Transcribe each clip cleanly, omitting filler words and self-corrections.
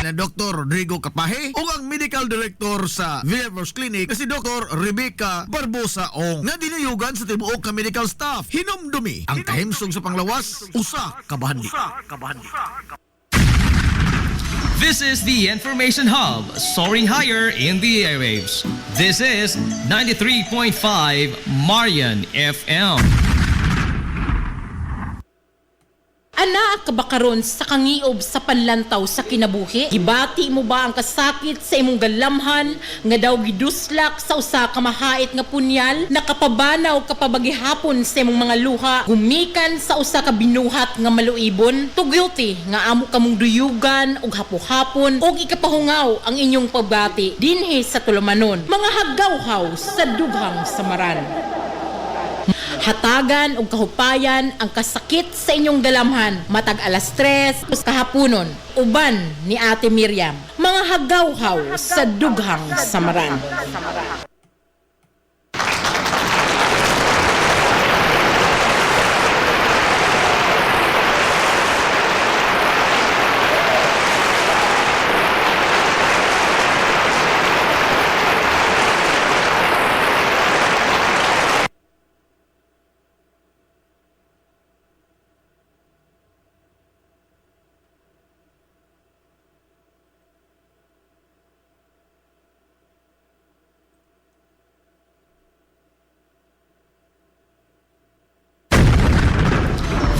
na Dr. Rodrigo Kapahe ug ang medical director sa Villevers Clinic na si Dr. Rebecca Barbosa Ong nga dinuyugan sa tibuok ka medical staff. Hinumdumi ang kahimsong sa panglawas usa ka bahandi. This is the Information Hub, soaring higher in the airwaves. This is 93.5 Marian FM. Ana kabakaron sa kangiob sa panlantaw sa kinabuhi? Gibati mo ba ang kasakit sa imong galamhan nga daw giduslak sa usa ka mahait nga punyal? Nakapabanaw kapabagihapon sa imong mga luha gumikan sa usa ka binuhat nga maluibon? To guilty nga amo kamong duyugan og hapo-hapon og ikapahungaw ang inyong pabati dinhi sa tulumanon. Mga haggawhaw sa dughang samaran. Hatagan og kahupayan ang kasakit sa inyong galamhan matag alas 3 kahaponon uban ni Ate Miriam. Mga haggawhaw sa dughang samaran.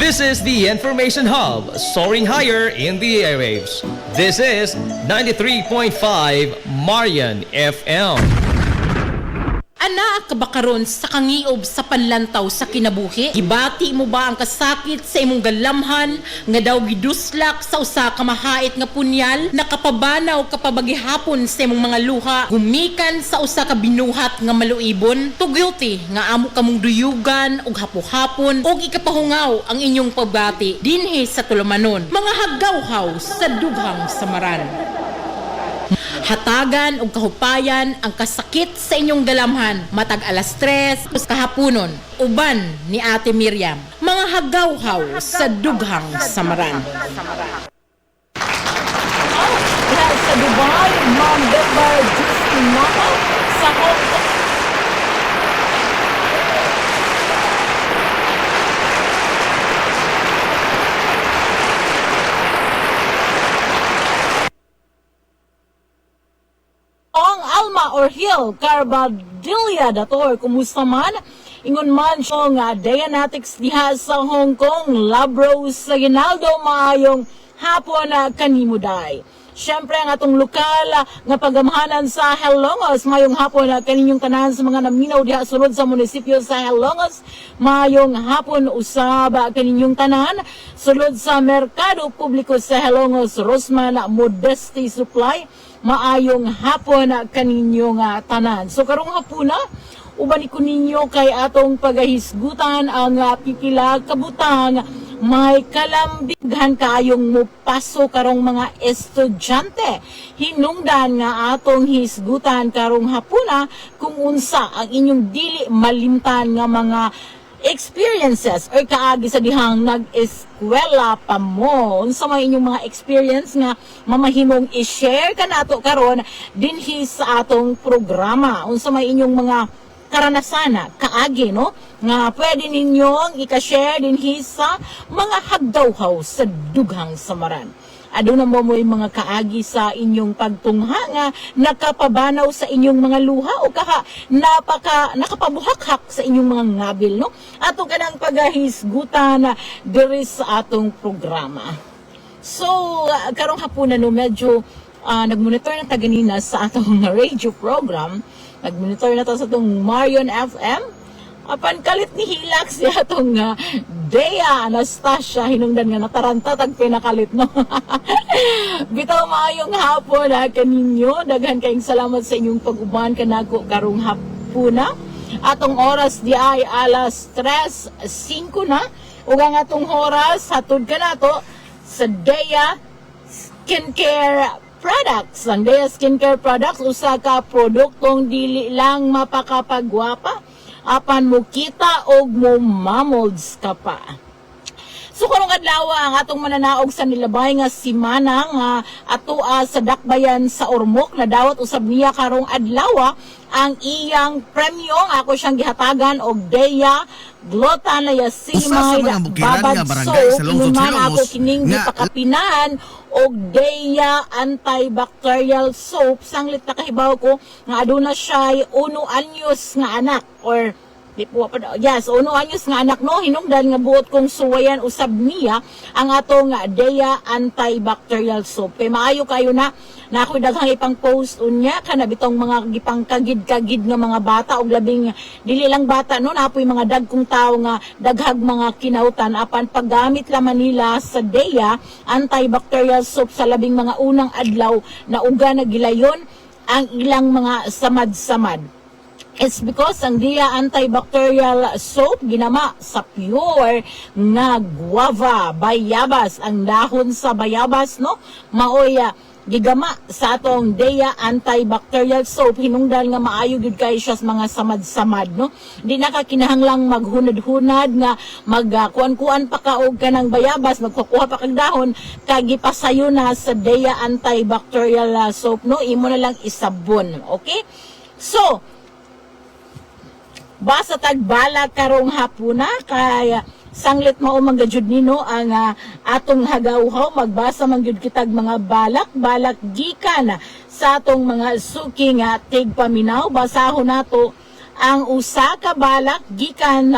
This is the Information Hub, soaring higher in the airwaves. This is 93.5 Marian FM. Ana kabakaron sa kangiob sa panlantaw sa kinabuhi? Gibati mo ba ang kasakit sa imong galamhan nga daw giduslak sa usa ka mahait nga punyal? Nakapabanaw kapabagihapon sa imong mga luha gumikan sa usa ka binuhat nga maluibon? To guilty nga amo kamong duyugan og hapo-hapon og ikapahungaw ang inyong pabati dinhi sa tulumanon. Mga haggawhaw sa dughang samaran. Hatagan og kahupayan ang kasakit sa inyong galamhan matag alas 3 kahaponon uban ni Ate Miriam. Mga haggawhaw sa dughang samaran. Sa Dubai, Ma'am Debar Justinata sa Hong Kong. Or Hill, Carbadilla dator, kumusta man? Ingon man siya nga Dianetics diha sa Hong Kong, Labros sa Ginaldo, maayong hapon na kanimuday. Siyempre ang atong lokal nga pagamhanan sa Helongos, mayong hapon na kaninyong tanan sa mga naminaw diha sulod sa munisipyo sa Helongos, mayong hapon usab kaninyong tanan sulod sa Merkado Publiko sa Helongos, Rosman Modesty Supply, maayong hapon kaninyong tanan. So karong hapon na, uban ko ninyo kay atong pagahisgutan ang pipila kabutang may kalambighan kayong mupaso karong mga estudyante. Hinungdan nga atong hisgutan karong hapon na kung unsa ang inyong dili malimtan nga mga experiences or kaagi sa dihang nag-eskwela pa mo. Unsa may inyong mga experience nga mamahimong i-share kanato karon dinhi sa atong programa. Unsa may inyong mga karanasana kaagi no nga pwede ninyong i-share dinhi sa mga haggawhaw sa dughang samaran. Aduna mo mga kaagi sa inyong pagtungha nga nakapabanaw sa inyong mga luha o kaha nakapabuhakhak sa inyong mga ngabil no. Ato kanang pagahisgutan diri sa atong programa. So karong hapon no medyo nagmonitor na taganina sa atong radio program. Nagmonitor na to sa atong Marian FM. Apan kalit ni Hilax siya itong Dea Anastasia, hinungdan nga nataranta tag pinakalit no. Bitaw maayong hapon kaninyo, daghan kayong salamat sa inyong pag-uban kanako karong hapuna. Atong oras di ay alas 3:05 na ug ang atong oras hatod kanato sa Dea Skincare Products. Ang Dea Skincare Products usa ka produktong dili lang mapakapagwapa apan mo kita og mo mamolds ka pa. So karong adlaw ang atong mananaog sa nilabay nga si Manang ato sa Dakbayan sa Ormoc na dawat usab niya karong adlaw ang iyang premyo nga ako siyang gihatagan og Deya Glotanaya Usa sa Silimay mga bukiran Babad nga barangay sa Lungsod Soap man Silongos ako kining nga gipakapinan og Deya antibacterial soap sanglit na kahibaw ko nga aduna siya 1 anyos nga anak or di po pa yes 1 anyos nga anak no hinungdan nga buot kong suwayan usab niya ang atong Deya antibacterial soap kay maayo kayo na ako daghang ipang post unya kana bitong mga gipang kagid-kagid nga mga bata og labing dili lang bata no napoy mga dagkong tawo nga daghag mga kinautan apan paggamit laman nila sa Deya antibacterial soap sa labing mga unang adlaw na uga na gilayon ang ilang mga samad-samad. It's because ang Deya antibacterial soap ginama sa pure nga guava, bayabas, ang dahon sa bayabas no maoy gigama sa atong Deya antibacterial soap hinungdan nga maayo gid kay siya sa mga samad-samad no di na ka kinahanglang maghunad-hunad nga magkuan-kuan pa ka og kanang bayabas magkukuha pa kag dahon kag gipasayo na sa Deya antibacterial soap no imo na lang isabon okay so basa tagbalak karong hapuna kay sanglit mao man gajud nino ang atong hagawhaw magbasa man gyud kitag mga balak gikan sa atong mga suki nga tigpaminaw basahon nato ang usa ka balak gikan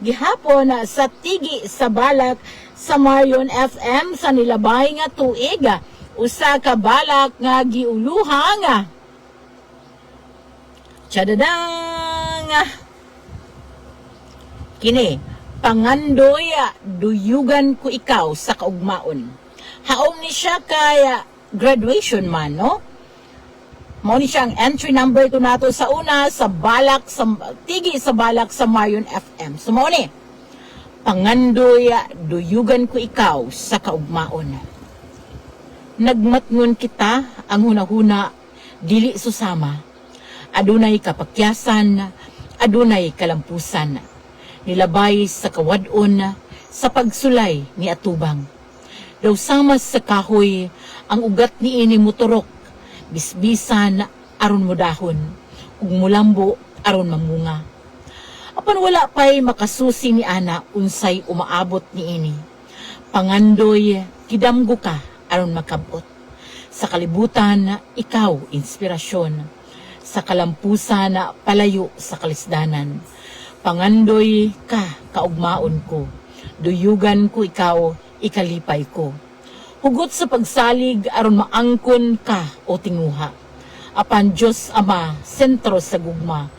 gihapon sa tigi sa balak sa Marion FM sa nilabay nga tuig usa ka balak nga giuluhang chadadang kini pangandoy duyugan ko ikaw sa kaugmaon. Haom ni siya kay graduation man no. Mao ni siya ang entry number to nato sa una sa balak sa tigi sa balak sa Marion FM. So mao ni pangandoy duyugan ko ikaw sa kaugmaon. Nagmatngon kita ang hunahuna dili susama. Adunay kapakyasan, adunay kalampusan. Nilabay sa kawadon sa pagsulay ni atubang. Daw sama sa kahoy ang ugat ni ini motorok, bisbisan aron modahon, ug mulambo aron mamunga. Apan wala pa'y makasusi ni ana unsay umaabot ni ini. Pangandoy kidamgo ka aron makabot. Sa kalibutan ikaw inspirasyon. Sa kalampusan palayo sa kalisdanan. Pangandoy ka, kaugmaon ko. Duyugan ko ikaw, ikalipay ko. Hugot sa pagsalig, aron maangkon ka o tinguha. Apan Diyos Ama, sentro sa gugma.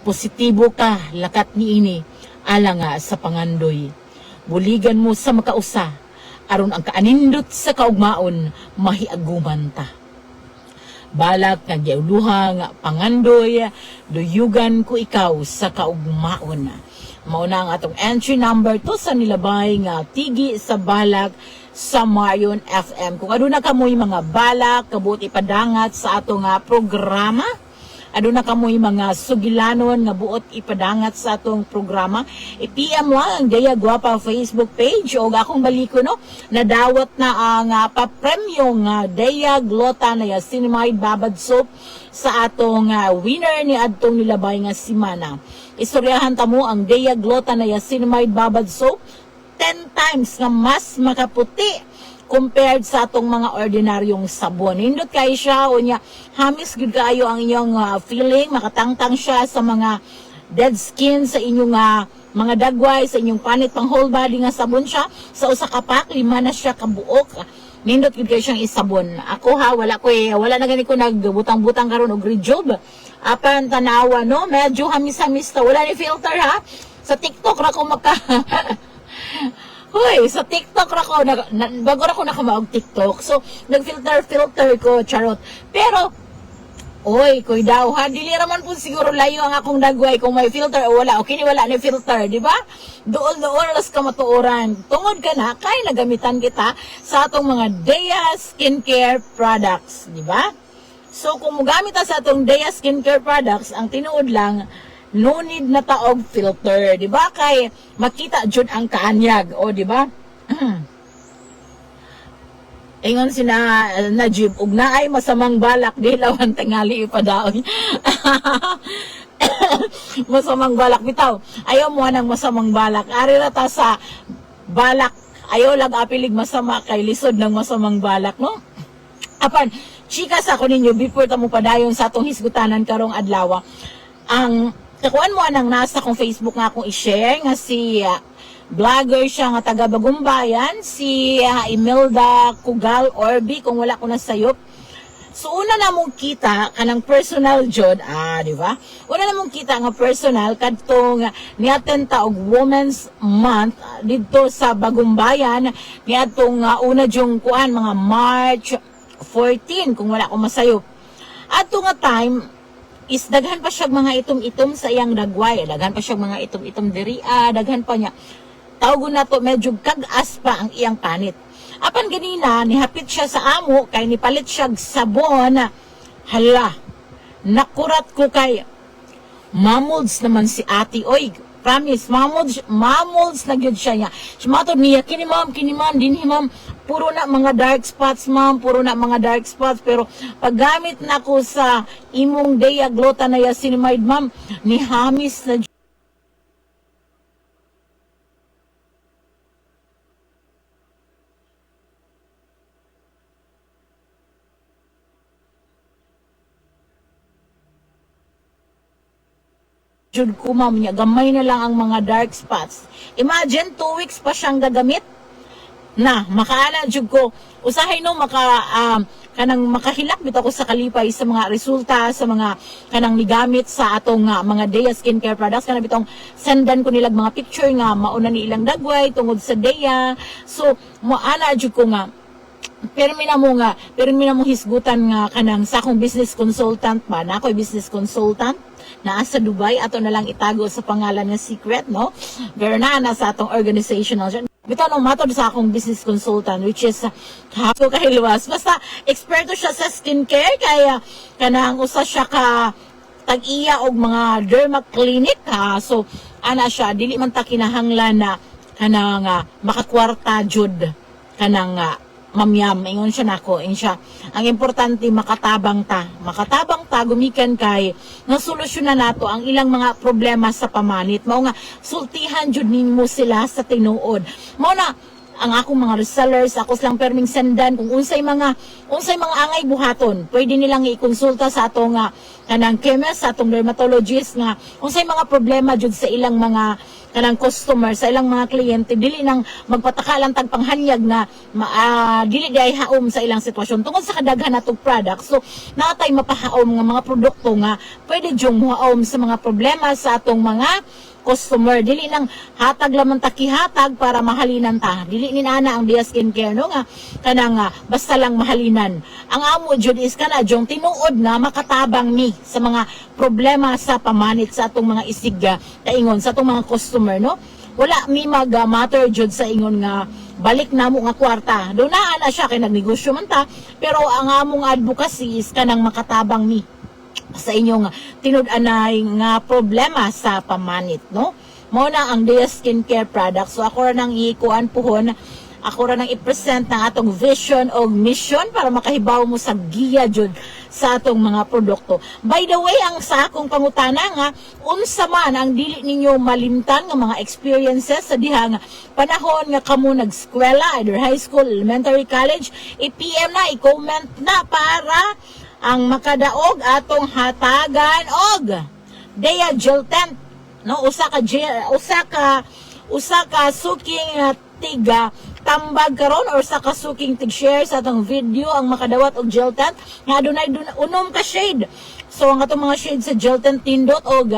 Positibo ka, lakat ni ini, ala nga sa pangandoy. Buligan mo sa makausa, aron ang kaanindot sa kaugmaon, mahiaguman ta. Balak nga giuluhang pangandoy, duyugan ko ikaw sa kaugmaon. Mao na ang atong entry number to sa nilabay nga tigi sa balak sa Marion FM. Kung aduna kamoy mga balak, kabuti padangat sa atong programa, aduna kamoy mga sugilanon nga buot ipadangat sa atong programa, i-PM lang ang Deya Guapa Facebook page o akong baliko no, nadawat na ang papremyo nga Deya Glotanaya Silimay Babad Soap sa atong winner ni adtong nilabay nga si Mana. Istoryahan ta mo ang Deya Glotanaya Silimay Babad Soap 10 times nga mas makaputi compared sa atong mga ordinaryong sabon. Nindot kayo siya, o niya, hamis gud kayo ang inyong feeling, makatangtang siya sa mga dead skin, sa inyong mga dagway, sa inyong panit, pang whole body nga sabon siya. Sa usa ka pack, 5 na siya kabuok. Nindot gud kayo siyang isabon. Ako wala na gani ko nagbutang-butang karon og rejob. Apan tanawa, no? Medyo hamis-hamis ta. Wala ni filter, ha? Sa TikTok ra ko Hoy, sa TikTok ra ko, bago ra ko nakamaog TikTok. So, nag-filter ko, charot. Pero, oy, koy daw, ha, dili raman po siguro layo ang akong dagway kung may filter o wala. Okay, wala ni filter, di ba? Doon las ka matuoran. Tungod ka na, kay nagamitan kita sa atong mga Deya skincare products, di ba? So, kung mugamit sa atong Deya skincare products, ang tinuod lang, no need na taog filter, di ba? Kay makita jud ang kaanyag, o di ba? Ingon sina Najib, ug naay masamang balak dilawan tingali ipadaoy. Masamang balak bitaw. Ayaw mo nang masamang balak. Ari ra ta sa balak. Ayaw lang apilig masama kay lisod ng masamang balak, no? Apan, chika sa ako ninyo before ta mo padayon sa atong hisgutanan karong adlaw. Ang kakuan mo anang nasa kong Facebook nga akong i-share nga si vlogger siya nga taga Bagumbayan, si Imelda Cugal Orbi, kung wala ko na sayop. So una na mong kita kanang personal jud, di ba? Una na mong kita nga personal kadtong niaten ta og Women's Month didto sa Bagumbayan, niadtong una jung kuan mga March 14 kung wala ko masayop. Adto nga time is daghan pa siya mga itom-itom sa iyang dagway, daghan pa siya mga itom-itom diri, daghan pa niya. Tawgon na to, medyo kag-as pa ang iyang panit. Apan ganina, nihapit siya sa amo, kay nipalit siya sabon. Hala, nakurat ko kay mamolds naman si ate. Oy, promise, mamolds na gyud siya niya. Simatod niya, kini ma'am, dinhi ma'am, puro na mga dark spots ma'am, puro na mga dark spots. Pero paggamit na ko sa imong Dea Glota na yasinimide ma'am, ni Hamis na jud ko ma'am niya, gamay na lang ang mga dark spots. Imagine, 2 weeks pa siyang gagamit na, makaana jud ko. Usahay no, kanang makahilak bitaw ko sa kalipay sa mga resulta, sa mga kanang nigamit sa atong mga Dea skincare products. Kanang bitong sendan ko nilag mga picture nga, mauna ni ilang dagway, tungod sa Dea. So, moana jud ko nga, Permi na mo hisgutan nga kanang sa akong business consultant ba, na ako'y business consultant, naa sa Dubai, ato na lang itago sa pangalan nga secret, no? Pero na sa atong organizational. Bitaw nung matod sa akong business consultant, which is hapo kay luwas. Basta, eksperto siya sa skincare, kaya kanang usa siya ka tag-iya og mga derma clinic, ha? So, ana siya, dili man ta kinahanglan na kanang makakwarta jud kanang mamyam, ingon siya nako, siya. Ang importante, makatabang ta, gumikan kay, nga solusyonan nato ang ilang mga problema sa pamanit. Mao nga, sultihan jud nimo sila sa tinuod. Mao na, ang akong mga resellers, ako silang perming sendan, kung unsay mga angay buhaton, pwede nilang i-konsulta sa atong kanang chemist, sa atong dermatologist, nga, unsay mga problema jud sa ilang mga kanang customer, sa ilang mga kliyente, dili nang magpatakalang tagpanghanyag na dili di ay haom sa ilang sitwasyon tungod sa kadaghan natong product. So natay mapahaom nga mga produkto nga pwede jung muhaom sa mga problema sa atong mga customer. Dili nang hatag lamang takihatag para mahalinan ta. Dili ni ana ang Dea Skincare, no, nga kanang basta lang mahalinan. Ang amo jud is kana jung tinuod nga makatabang ni sa mga problema sa pamanit sa atong mga isiga kaingon sa atong mga customer, no. Wala mi mag-matter jud sa ingon nga balik namo nga kwarta. Do naa na siya kay nagnegosyo man ta, pero ang among advocacy is kanang makatabang ni sa inyong tinud-anay nga problema sa pamanit, no? Mao na ang Dea Skincare product. So ako ra nang ikuan puhon, ako ra nang i-present ng atong vision o mission para makahibaw mo sa giya jud sa atong mga produkto. By the way, ang sa akong pangutana nga, unsa man ang dili ninyo malimtan nga mga experiences sa dihang panahon nga kamo nag-eskwela, either high school, elementary, college, i-PM na, i-comment na para ang makadaog atong hatagan og Dea Gel Tent, no, usa ka suking tiga tambag karon or sa kasuking tig-share sa atong video ang makadawat og Gel Tent nga adunay unom ka shade. So ang atong mga shade sa Gel Tent tindot og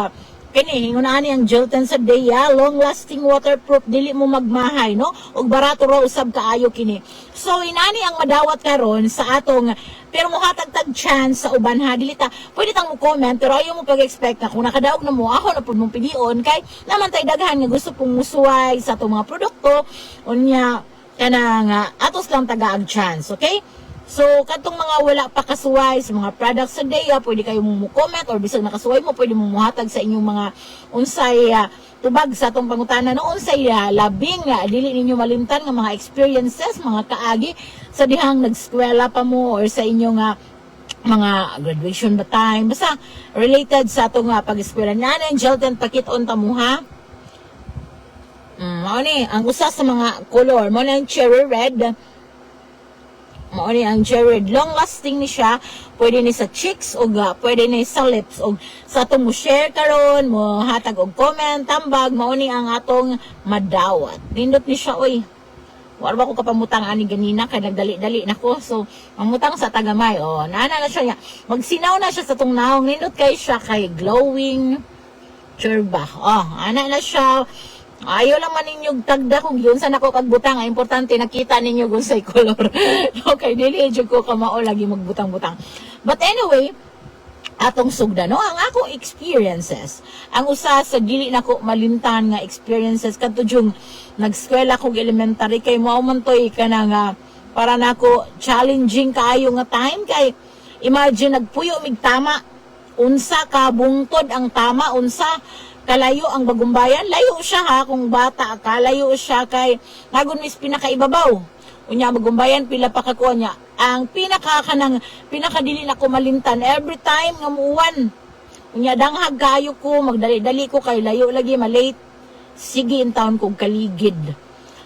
kini hingon ani ang Gel Tent sa Dea, long lasting, waterproof, dili mo magmahay, no, og barato ra usab kaayo kini. So inani ang madawat karon sa atong, pero muhatag tag chance sa uban, ha, dili ta pwede tang mo comment, pero ayo mo pag-expect na kung nakadaog na mo ako na pud mong pilion kay naman tay daghan nga gusto pong musuway sa atong mga produkto unya kanang atos lang tagaag chance, okay? So, katong mga wala pa kasuway sa mga products sa DEA, pwede kayo mo comment or bisag nakasuway mo, pwede mo muhatag sa inyong mga unsay tubag sa atong pangutana no unsay labing dili ninyo malimtan nga mga experiences, mga kaagi sa dihang nagskwela pa mo or sa inyong mga graduation ba time, basta related sa atong pag-eskwela. Nanan, Jelton, pakiton ta mo ha. Mao ni ang usa sa mga color, mao na ang cherry red. Mao ni ang cherry red, long lasting ni siya, pwede ni sa cheeks o pwede ni sa lips o sa atong mo share karon, mo hatag og comment, tambag, mao ni ang atong madawat. Nindot ni siya oy. Wala ba ko kapamutang ani ganina kay nagdali-dali nako. So, mamutang sa tagamay. Oh, naana na siya. Magsinaw na siya sa tong naong. Nindot kay siya kay glowing cherba. Oh, ana na siya. Ayaw lang man ninyong tagda kung yun sa nako kagbutang. Ang importante nakita ninyo kung sa color. Okay, dili jud ko kamao lagi magbutang-butang. But anyway, atong sugda no ang ako experiences. Ang usa sa dili nako malimtan nga experiences kadto jung nagskwela kog elementary kay mao man toy kanang para nako challenging kaayo nga time kay imagine nagpuyo mig tama unsa ka bungtod ang tama unsa kalayo ang bagumbayan layo siya ha kung bata ka layo siya kay nagon mis pinakaibabaw unya bagumbayan pila pa ka ko niya ang pinakadili na ko malimtan every time nga muuwan unya danghag kayo ko magdali-dali ko kay layo lagi malate sige in taon kong kaligid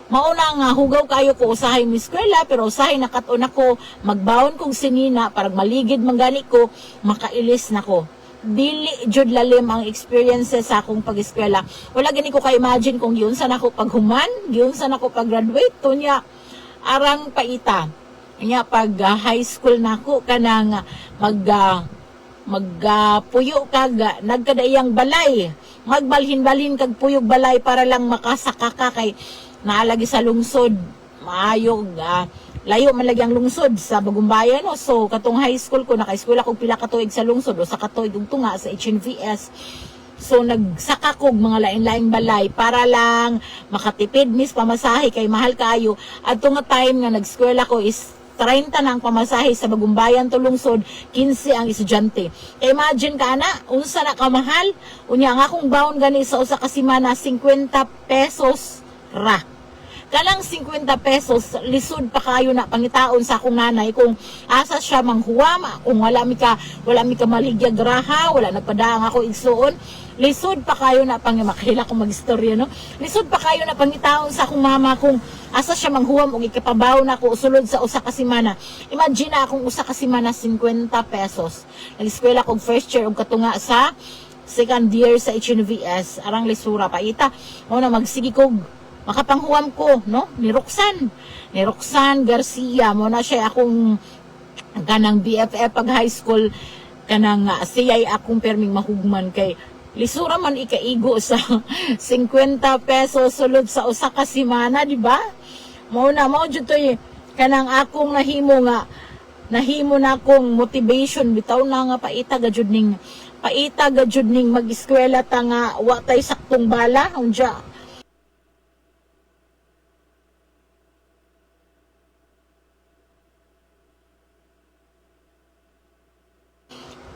mauna nga hugaw kayo ko usahay mi eskwela pero usahay nakaton ako magbaon kong sinina para maligid manggani ko makailis nako dili jud lalim ang experiences sa akong pag-eskwela wala gani ko ka-imagine kung yun sa nako paghuman yun sa nako pag-graduate tunya arang paita nya pag high school nako kanang puyo kag nagkadaiyang balay magbalhin-balhin kag puyog balay para lang makasaka ka kay naalagi sa lungsod maayog layo man lagi ang lungsod sa Bagumbayan no? So katong high school ko naka-eskwela kog pila ka tuig sa lungsod o sa katuig ug tunga sa HNVS. So nagsaka kog mga lain-laing balay para lang makatipid mis pamasahe kay mahal kaayo. Adto nga time nga nagskwela ko is 30 na ang pamasahe sa Bagumbayan to lungsod, 15 ang estudyante. Imagine ka na, unsa na kamahal? Unya nga akong baon gani sa usa ka semana 50 pesos ra. Kalang 50 pesos, lisod pa kayo na pangitaon sa akong nanay kung asa siya manghuwam, kung wala mi ka maligya graha, wala nagpadaang ako igsuon, lisod pa kayo na makahila ko mag-istorya, no? Lisod pa kayo na pangitaon sa akong mama kung asa siya manghuwam o ikapabaw na ako sulod sa usa ka semana. Imagine na akong usa ka semana 50 pesos. Nag-eskwela kog first year og katunga sa second year sa HNVS, arang lisura pa ita. Mo na magsigi kog makapanghuwam ko, no? Ni Roxanne Garcia, mo na siya akong kanang BFF pag high school, kanang siya'y akong perming mahugman kay lisura man ikaigo sa 50 pesos sulod sa usa ka semana, di ba? Mao jud toy kanang akong nahimo na akong motivation bitaw na nga paita gajud ning mag-eskwela ta nga wa tay saktong bala unja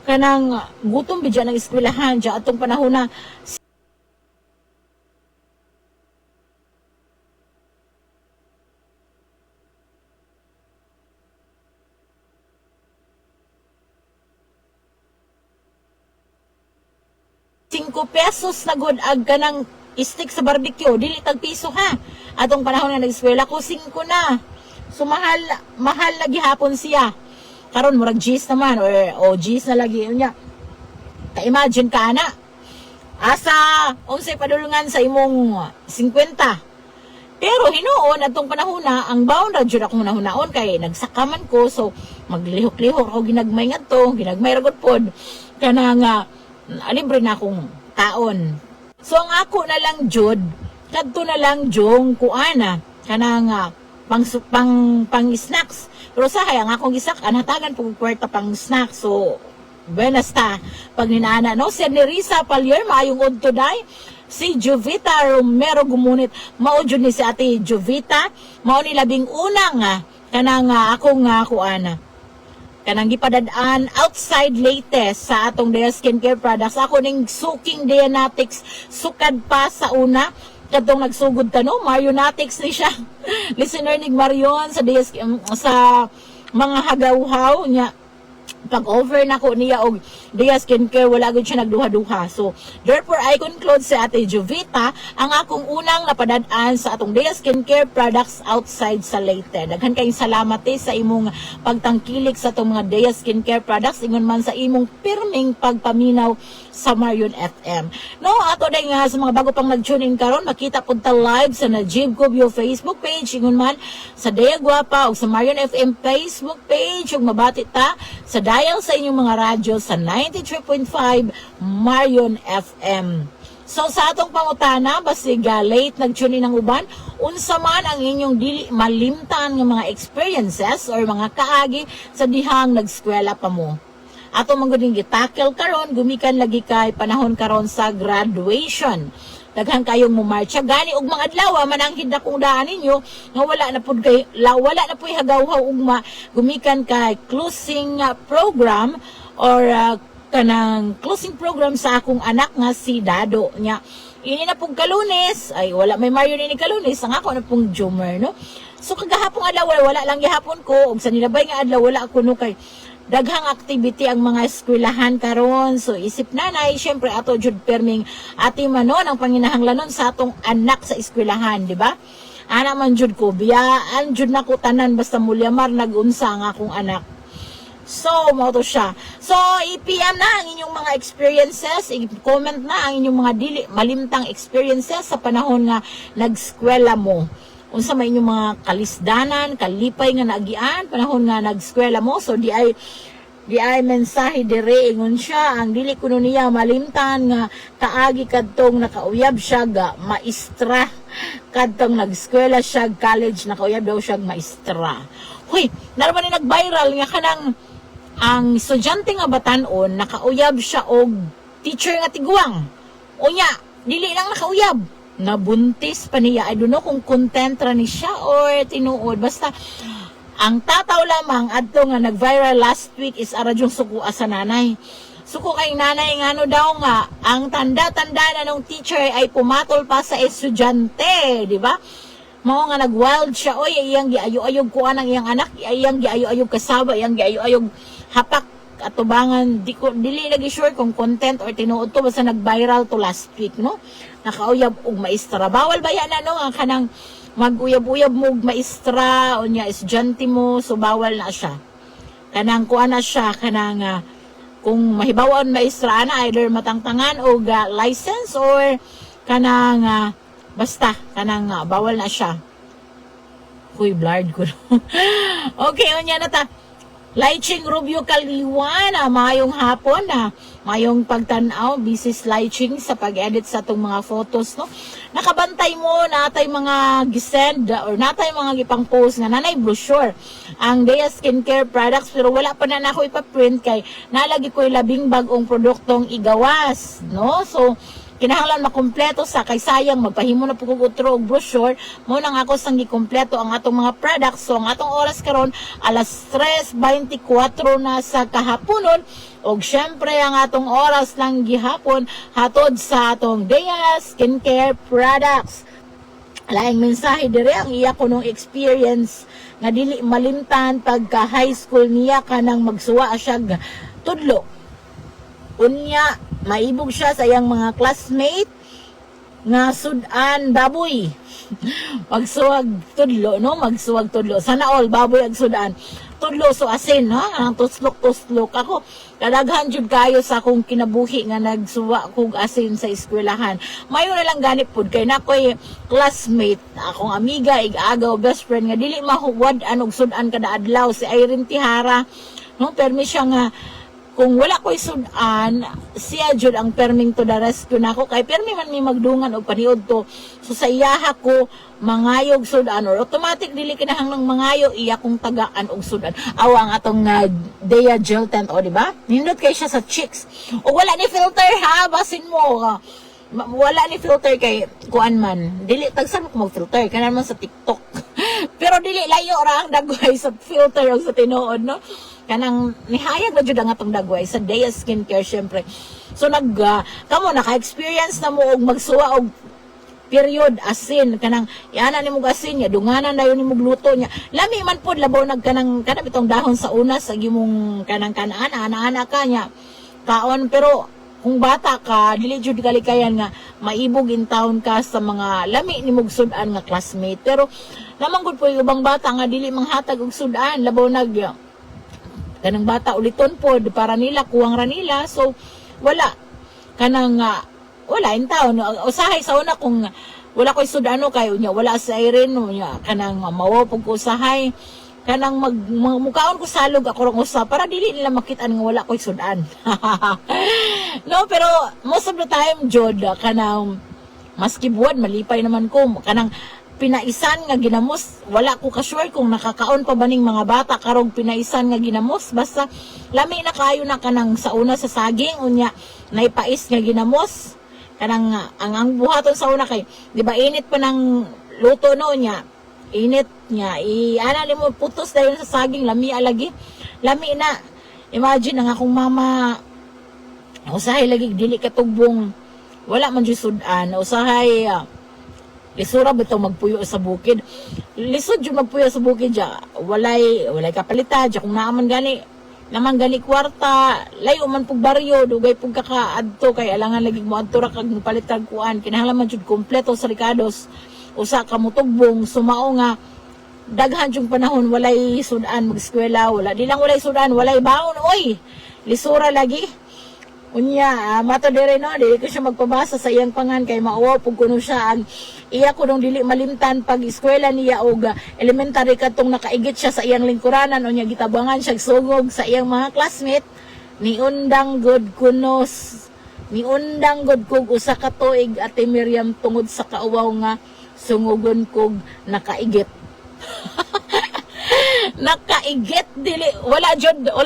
kanang gutom bidya ng eskwelahan dya atong panahon na pesos na good ag kanang stick sa barbecue dili tag piso ha atong panahon na nag-eskwela ko 5 na so mahal na gihapon siya karon murag G's naman o G's na lagi niya. Ka-imagine ka ana. Asa unsay padulungan sa imong 50. Pero hinuon atong panahon na ang baon ra jud akong nahunaon kay nagsakaman ko so maglihok-lihok ako ginagmay ngadto, ginagmay ra gud pod kanang libre na akong taon. So ang ako na lang jud kadto na lang jong kuana kanang pang snacks. Pero sahay, ang akong gisak, anhatagan po kwarta pang snack. So, buenas ta. Pag ninaana, no? Si Nerissa Palier, maayong udto day. Si Jovita Romero gumunit. Maudyo ni si ate Jovita. Mao ni labing unang kanang ako nga kuana kanang gipadadaan outside Leyte sa atong Dea Skincare Products. Ako ning suking Deanatics sukad pa sa una kadtong nagsugod ta no Marionatics ni siya. Listener ni Marion sa sa mga hagawhaw nya pag-over na ko niya og Dea Skincare, wala gud siya nagduha-duha. So, therefore, I conclude sa Ate Jovita ang akong unang napadadaan sa atong Dea Skincare Products outside sa Leyte. Daghan kayong salamat sa imong pagtangkilik sa atong mga Dea Skincare Products, ingon man sa imong pirming pagpaminaw sa Marion FM. No, ato day nga sa mga bago pang nag-tune in karon, makita pud ta live sa Najib Cubio Facebook page, ingon man sa Dea Guapa o sa Marion FM Facebook page, ug mabati ta sa dial sa inyong mga radyo sa 93.5 Marion FM. So sa atong pangutana, basig late nag-tune in ang uban, unsa man ang inyong dili malimtan nga mga experiences or mga kaagi sa dihang nag-eskwela pa mo. Ato mangguding gitakel karon, gumikan lagi kay panahon karon sa graduation. Daghan kayong mumarcha gani og mga adlaw man ang hinda kong daan ninyo nga wala na pud kay wala na pud hagawhaw ugma gumikan kay closing program or kanang closing program sa akong anak nga si Dado nya. Ini na pong Kalunes, ay wala may Marion ini Kalunes, ang ako na pong Jumer, no? So kagahapong adlaw wala lang gihapon ko og sa nilabay nga adlaw wala ako no kay daghang activity ang mga eskwelahan karon. So isip nanay, syempre ato jud perming ati manon ang panginahanglanon sa atong anak sa eskwelahan, di ba? Ana man jud ko biyaan jud nako tanan basta mulyamar nagunsa ang akong anak. So, mo to siya. So, i-PM na ang inyong mga experiences, i-comment na ang inyong mga dili malimtang experiences sa panahon nga nag-eskwela mo. Unsa may inyong mga kalisdanan, kalipay nga naagian, panahon nga nag-eskwela mo. So, di ay mensahe dire ingon siya ang dili kuno niya malimtan nga kaagi kadtong nakauyab siya ga maestra kadtong nag-eskwela siya college nakauyab daw siya maestra. Hoy, naman ni nag-viral nga kanang ang estudyante nga batanon nakauyab siya og teacher nga tiguang. Unya, dili lang nakauyab, nabuntis pa niya. I don't know kung content ra ni siya or tinuod. Basta ang tataw lamang adto nga nag-viral last week is aradyong suko sa nanay. Suko kay nanay nga ano daw nga ang tanda-tanda na nung teacher ay pumatol pa sa estudyante, di ba? Mao nga nag-wild siya, oy, iyang giayo-ayog kuan ang iyang anak, iyang giayo-ayog kasaba, iyang giayo-ayog hapak atubangan, dili lagi sure kung content or tinuod to, basta nag-viral to last week, no? Nakauyab og maestra. Bawal ba yan, ano, ang kanang mag-uyab-uyab mo og maestra, o niya, estudyante mo, so bawal na siya. Kanang kuan na siya, kanang, kung mahibawan maestra na, either matangtangan o license or kanang, basta, kanang bawal na siya. Uy, blurred ko. Okay, unya na ta. Laiching Rubio Kaliwan, mayong hapon, mayong pagtanaw, busy Laiching sa pag-edit sa itong mga photos, no? Nakabantay mo, natay mga gisend, or natay mga gipang post nga nanay brochure, ang Dea Skincare Products, pero wala pa na ako ipaprint kay nalagi ko yung labing bagong produktong igawas, no? So, kinahanglan makompleto sa kay sayang magpahimo na pug utro og brochure mo nang ako sang gikompleto ang atong mga products. So ang atong oras karon alas 3:24 na sa kahaponon og syempre ang atong oras lang gihapon hatod sa atong Dea Skincare Products. Laing mensahe dire ang iya ko nung experience nga dili malimtan pagka high school niya kanang magsuwa siya tudlo. Unya, maibog siya sa iyang mga classmate nga sudan baboy. Magsuwag tudlo, no? Magsuwag tudlo. Sana all baboy ag sudan. Tudlo so asin, ha? Ang tuslok-tuslok. Ako, kadaghan jud kayo sa akong kinabuhi nga nagsuwa kog asin sa eskwelahan. Mayo na lang ganit pud kay nakoy classmate, akong amiga, ig-agaw, best friend nga dili mahuwad anog sudan kada adlaw si Irene Tihara. No, permi siya nga kung wala ko'y sudan, siya jud ang perming to the rescue nako kay permi man mi magdungan og paniod to. So sa iyaha ko mangayog sudan or automatic dili kinahanglang mangayo iya kong tagaan og sudan. Awa ang atong Dea gel tent o di ba? Nindot kay siya sa cheeks. O wala ni filter ha, basin mo. Wala ni filter kay kuan man. Dili tagsan ko mag-filter kanan man sa TikTok. Pero dili layo ra ang dagway sa filter o sa tinuod, no? Kanang nihayag na jud ang atong dagway sa Dea Skincare syempre. So kamo naka-experience na mo og magsuwa og period asin kanang yana nimo asin nya dunganan dayon nimo gluto nya lami man pod labaw nagkanang kanang bitong dahon sa una sa gimong kanang kanaan ana ka nya kaon pero kung bata ka dili jud kalikayan nga maibog in town ka sa mga lami nimog sudan nga classmate pero lamang gud po yung ubang bata nga dili manghatag og sudan labaw kanang bata uliton pod para nila kuwang ra nila so wala kanang wala in town usahay sa una kung wala ko'y sudano kayo niya wala sa irin niya kanang mawa pag usahay kanang mukaon ko salog ako rong usa para dili nila makitaan nga wala ko'y sudan no pero most of the time jod kanang maski buwan malipay naman ko kanang pinaisan nga ginamos wala ko ka-sure kung nakakaon pa ba ning mga bata karong pinaisan nga ginamos basta lami na kayo na kanang sa una sa saging unya naipais nga ginamos kanang ang buhaton sa una kay di ba init pa ng luto no nya init nya ana nimo putos dayon sa saging lami alagi lami na imagine ang akong mama usahay lagi dili katugbong wala man jud sudan usahay lisura bitaw magpuyo sa bukid lisod jud magpuyo sa bukid ja walay kapalita ja kung naaman gani naman gani kwarta layo man pug baryo dugay pug kakaadto kay alangan lagi mo adto ra kag palitan kuan kinahanglan jud kompleto sa rikados usa ka mutugbong sumao nga daghan jung panahon walay sudan mag-eskwela wala di lang walay sudan walay baon oy lisura lagi unya mato dire no dili ko siya magpabasa sa iyang pangan kay mauwa pug kuno siya ang iya ko dong dili malimtan pag eskwela niya og elementary katong nakaigit siya sa iyang lingkuranan unya gitabangan siya sugog sa iyang mga classmate niundang god kunos niundang god kog usa ka tuig Ate Miriam tungod sa kauwaw nga sungugon kog nakaigit nakaigit dili wala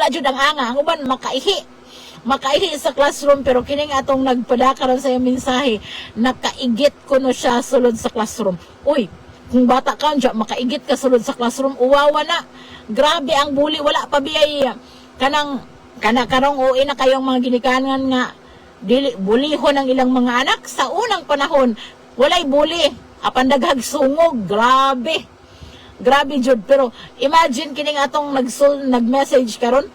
jud ang anga ang uban makaihi sa classroom pero kining atong nagpadakaran sa iyang mensahe nakaigit ko no siya sulod sa classroom uy kung bata ka dyan makaigit ka sulod sa classroom uwawa na grabe ang bully wala pa biyay karong uwi na kayong mga ginikanan nga dili bulihon ang ilang mga anak sa unang panahon walay bully apan daghag sungog grabe jud pero imagine kining atong nag-message karon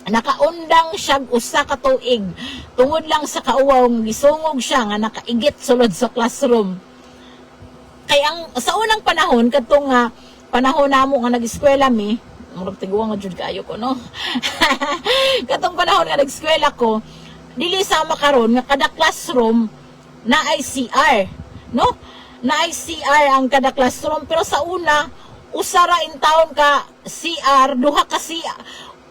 nakaundang siya usa ka tuig tungod lang sa kauwaw gisungog siya nga nakaigit sulod sa classroom kay ang sa unang panahon katong panahon namo nga nag-eskwela mi murag tiguang nga jud kaayo ko no katong panahon nga nag-eskwela ko dili sama karon nga kada classroom na ay CR no na ay CR ang kada classroom pero sa una usara in town ka CR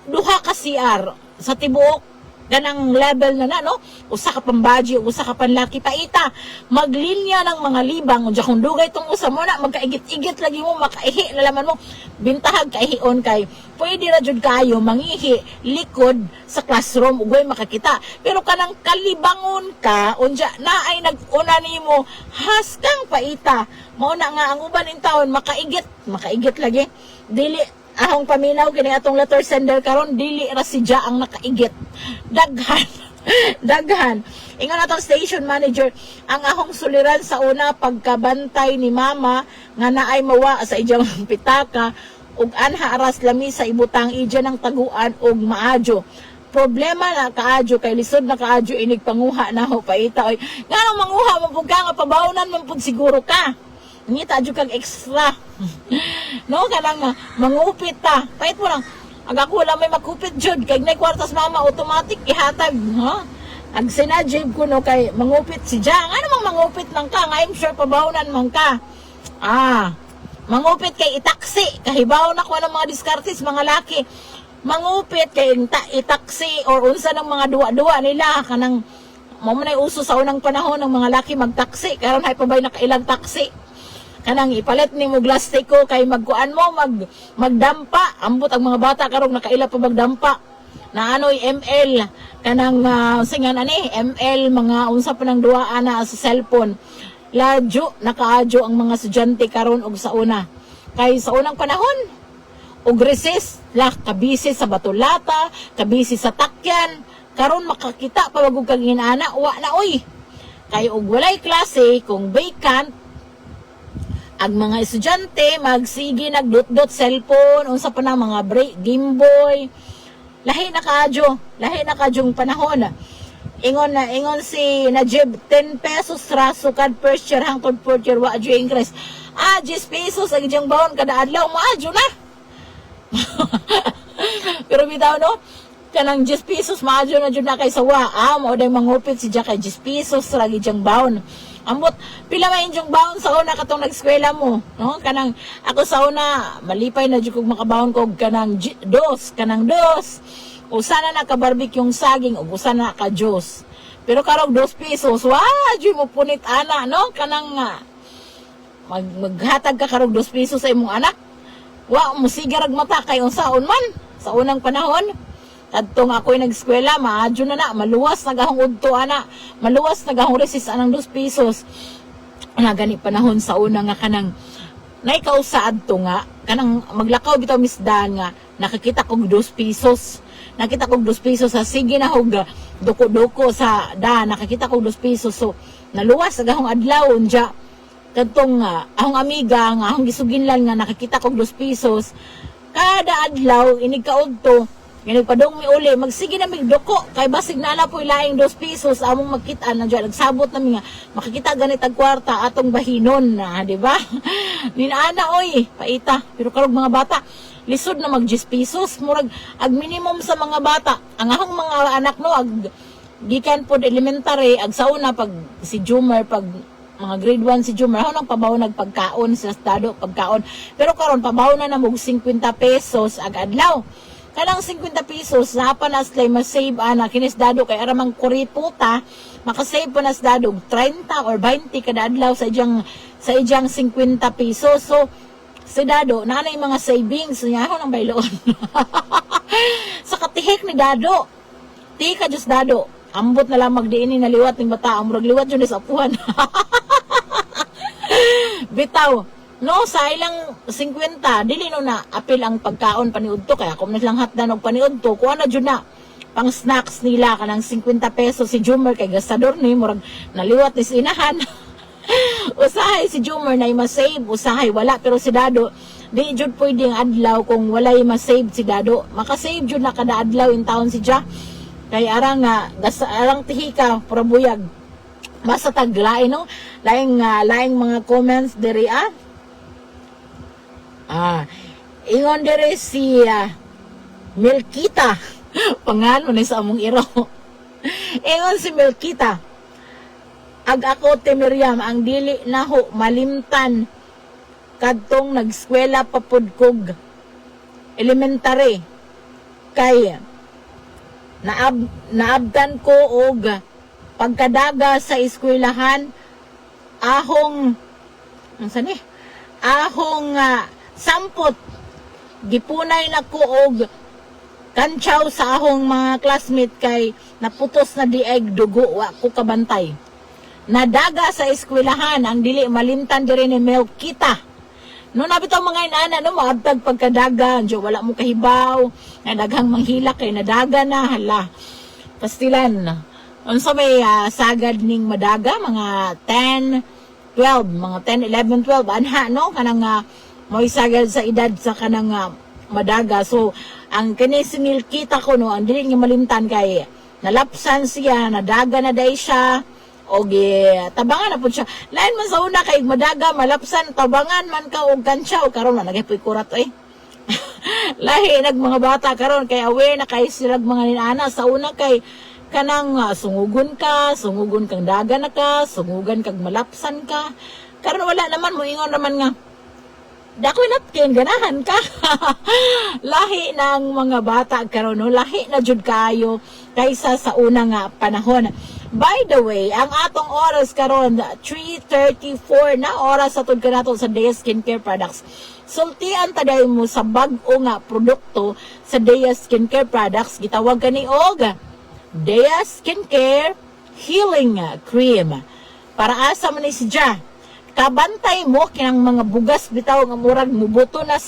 duha ka CR sa tibuok ganang level na no usa ka pambaji usa ka panlaki paita maglinya ng mga libang unya kung dugay tong usa mo na magkaigit-igit lagi mo makaihi nalaman mo bintahag kaihion kay pwede ra jud kayo mangihi likod sa classroom ugay makakita pero kanang kalibangon ka unya na ay nag-una nimo haskang paita mao na nga ang uban in taon makaigit lagi dili ahong paminaw kini atong letter sender karon dili ra si Ja ang nakaigit daghan ingon atong station manager ang ahong suliran sa una pagkabantay ni mama nga naay mawa sa iyang pitaka ug anha aras lami sa ibutang ija ng taguan ug maadyo problema na kaadyo kay lisod na kaadyo inig panguha na ho paita oy nganong manguha man pud ka nga pabawnan man pud siguro ka ngita jud kag extra no kanang mangupit ta pait mo lang aga ko lang may makupit jud kay nay kwartas mama automatic ihatag ha ag sinajib ko no kay mangupit si Ja ano mang mangupit lang ka nga I'm sure pabawnan man ka mangupit kay itaksi kahibaw na ko ng mga diskartes mga laki mangupit kay itaksi or unsa ng mga duwa-duwa nila kanang mo man uso sa unang panahon ng mga laki magtaksi karon hay pabay nakailang taksi kanang ipalit ni mo plastiko kay magkuan mo magdampa ambot ang mga bata karong nakaila pa magdampa na anoy ML kanang singan ani ML mga unsa pa nang duwa ana sa cellphone ladyo nakaadyo ang mga estudyante karon og sa una Kay sa unang panahon, og resist lah kabisi sa batulata, kabisi sa takyan, karon makakita pa wag kag inana, wa na oy. Kay og walay klase kung vacant, ang mga estudyante magsige nagdot-dot cellphone, unsa pa na mga break, Game Boy. Lahi na kadyong panahon. Ingon si Najib, 10 pesos raso kad first year hangtod fourth year wa adyo increase. 10 pesos ang idyang baon kada adlaw mo adyo na. Pero bitaw no, kanang 10 pesos maadyo na jud na kay sawa. Mao day mangupit si kay 10 pesos ra idyang baon. Ambot, pila man yung baon sa una katong nag-eskwela mo, no? Kanang, ako sa una, malipay na dyan kong makabawon ko, kanang dos. Usa na naka-barbecue yung saging, o usa na naka-Diyos. Pero karong 2 pesos, dyan mo punit ana, no? Kanang, maghatag ka karong 2 pesos sa imong anak. Musigarag mata kay unsaon man, sa unang panahon. Kadtong ako'y nag-eskwela, maadyo na, maluwas nagahong udto ana, maluwas nagahong resist anang 2 pesos. Gani panahon sa una nga kanang naikausaad to nga, kanang maglakaw bitaw misdaan nga, nakakita kong 2 pesos. Nakita kong 2 pesos sa sige na hog, duko-duko sa nakakita kong 2 pesos. So, naluwas nagahong adlaw, unja. Kadtong ahong amiga, nga ahong gisuginlan nga, nakakita kong 2 pesos. Kada adlaw, inigkaod to, padong mi uli, magsige na migdoko, kay basig na po ilaing 2 pesos, among makita na dyan, nagsabot na nga, makikita ganit ang kwarta, atong bahinon na, di ba? Ninaana, oy, paita, pero karog mga bata, lisod na mag 10 pesos, murag, ag minimum sa mga bata, ang ahong mga anak no, gikan po elementary, ag sauna, pag si Jumer, pag mga grade 1 si Jumer, ako nang pabaw nagpagkaon sa estado, pagkaon, pero karon pabaw na namog 50 pesos, ag adlaw, kanang 50 pesos, napa na slay masave ana, kinisdado kay aramang kuriputa, makasave pa na dado 30 or 20 kada adlaw sa ijang 50 pesos. So, si dado, naanay mga savings niya, ako nang bayloon. Sa katihik ni dado, tika just dado, ambot na lang magdiini na liwat ng bata, amurag liwat yun sa apuhan. Bitaw, no, sa ilang 50, dili no na apil ang pagkaon paniudto, kaya kung lang hatdan og paniudto, kuha na dyan na pang snacks nila kanang 50 pesos si Jumer kay gastador ni murag naliwat ni sinahan. Usahay si Jumer na i-save, usahay wala, pero si Dado di jud pwedeng adlaw kung walay ma-save si Dado, makasave jud na kada adlaw in taon si Ja, kay arang arang tihika probuyag basta taglay no, laing mga comments diri ingon dire si Melkita. Pangano ni sa among iro. Ingon si Melkita. Ag ako ti Miriam, ang dili naho malimtan kadtong nagskwela pa pud kog elementary. Kay naabdan ko og pagkadaga sa eskwelahan ahong sampot gipunay na ko og kantsaw sa ahong mga classmate kay naputos na dieg dugo wa ko kabantay. Nadaga sa eskwelahan ang dili malimtan diri ni Melkita. No nabitaw mga inana no maabtag pagkadaga, jo wala mo kahibaw, na daghang manghila kay nadaga na hala. Pastilan. Unsa may sagad ning madaga mga 10, 12, mga 10, 11, 12 anha no kanang may sagad sa edad sa kanang madaga. So, ang kinisimil kita ko no, ang dili nga malimtan kay nalapsan siya, nadaga na day siya, o tabangan na po siya. Lain man sa una kay madaga, malapsan, tabangan man ka og kantsa, o karon na nagipoy kurat Lahi nag mga bata karon kay aware na kay silag mga ninana sa una kay kanang sungugon kang daga na ka, sungugan kag malapsan ka. Karon wala naman mo ingon naman nga dako napkin ganahan ka. Lahi ng mga bata karon no, lahi na jud kayo kaysa sa una nga panahon. By the way, ang atong oras karon 3:34 na oras sa tud kanato sa Dea Skincare Products. Sultian taday mo sa bag-o nga produkto sa Dea Skincare Products, gitawag kani og Dea Skincare Healing Cream. Para asa man ni si Ja, kabantay mo kinang mga bugas bitaw nga murag mubuto na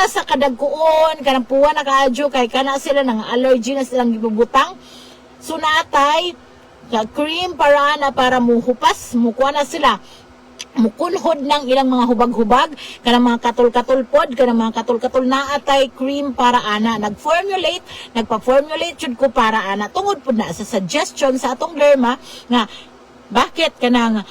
sa kadagkuon kanang puwa na kaadyo kay kana sila nang allergy na silang gibubutang. So natay cream para muhupas mukuha na sila mukunhod ng ilang mga hubag-hubag kanang mga katol-katol pod kanang mga katol-katol na atay cream para ana nagpa-formulate jud ko para ana tungod pod na sa suggestion sa atong derma nga bakit kanang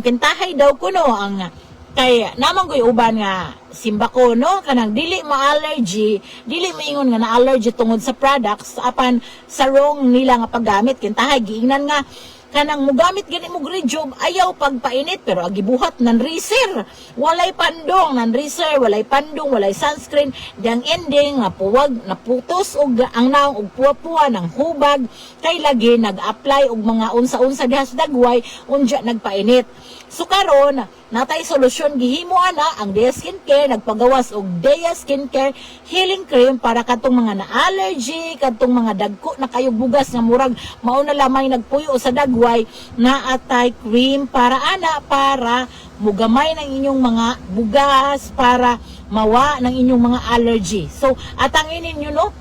kintahay daw kuno ang kay namang koy uban nga simba ko no kanang dili ma-allergy dili maingon nga na-allergy tungod sa products apan sa wrong nila nga paggamit kintahay giingnan nga kanang mugamit gani mo green ayaw pagpainit pero agibuhat nan reser walay pandong nan reser walay pandong walay sunscreen dang ending nga puwag naputos og ang naong og puwa-puwa ng hubag kay lagi nag-apply og mga unsa-unsa diha sa dagway unya nagpainit. So karon natay solusyon gihimo ana ang Dea Skincare nagpagawas og Dea Skincare healing cream para kadtong mga na-allergy kadtong mga dagko na kayog bugas nga murag mao na lamay nagpuyo sa dagway na atay cream para ana para mugamay ng inyong mga bugas para mawa ng inyong mga allergy. So atangin ninyo no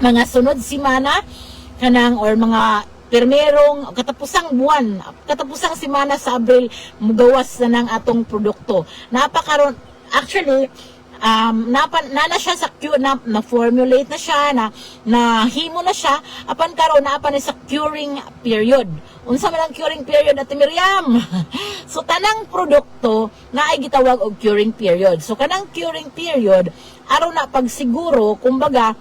mga sunod simana kanang or mga permerong katapusang buwan, katapusang semana sa Abril, mugawas na ng atong produkto. Napakaroon, actually, na siya sa na formulate na siya, na himo na siya, apan karon na sa curing period. Unsa man ang curing period at Miriam? So, tanang produkto na ay gitawag og curing period. So, kanang curing period, araw na pagsiguro, kumbaga,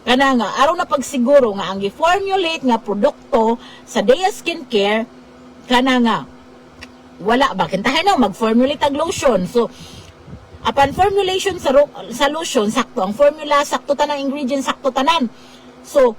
kana nga araw na pagsiguro nga ang i-formulate nga produkto sa Dea Skincare kana nga wala ba kintahay na mag-formulate ang lotion. So apan formulation sa lotion sakto ang formula sakto tanang ingredients sakto tanan. So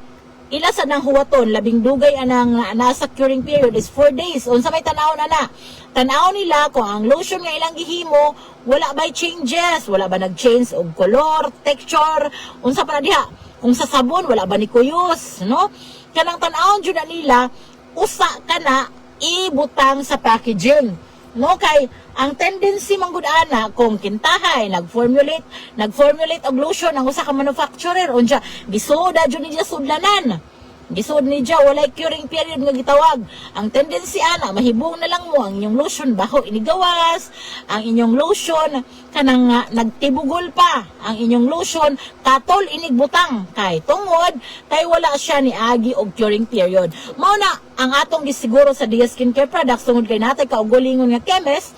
ila sa nang huwaton labing dugay anang nasa curing period is 4 days. Unsa may tan-aw na tan-aw nila kung ang lotion nga ilang gihimo wala ba changes, wala ba nag-change og color, texture, unsa pa na diha. Kung sa sabon, wala ba ni kuyos, no? Kanang tan-awon jud nila, usa ka na ibutang sa packaging. No, kay ang tendency manggud ana kung kintahay nag-formulate og lotion ang usa ka manufacturer unya gisoda jud niya sudlanan. Gisod ni Joe, walay curing period nga gitawag. Ang tendency ana, mahibong na lang mo ang inyong lotion baho inigawas, ang inyong lotion kanang nagtibugol pa, ang inyong lotion katol inigbutang kay tungod kay wala siya ni agi og curing period. Mao na ang atong gisiguro sa Dea Skincare products tungod kay natay kaugalingon nga chemist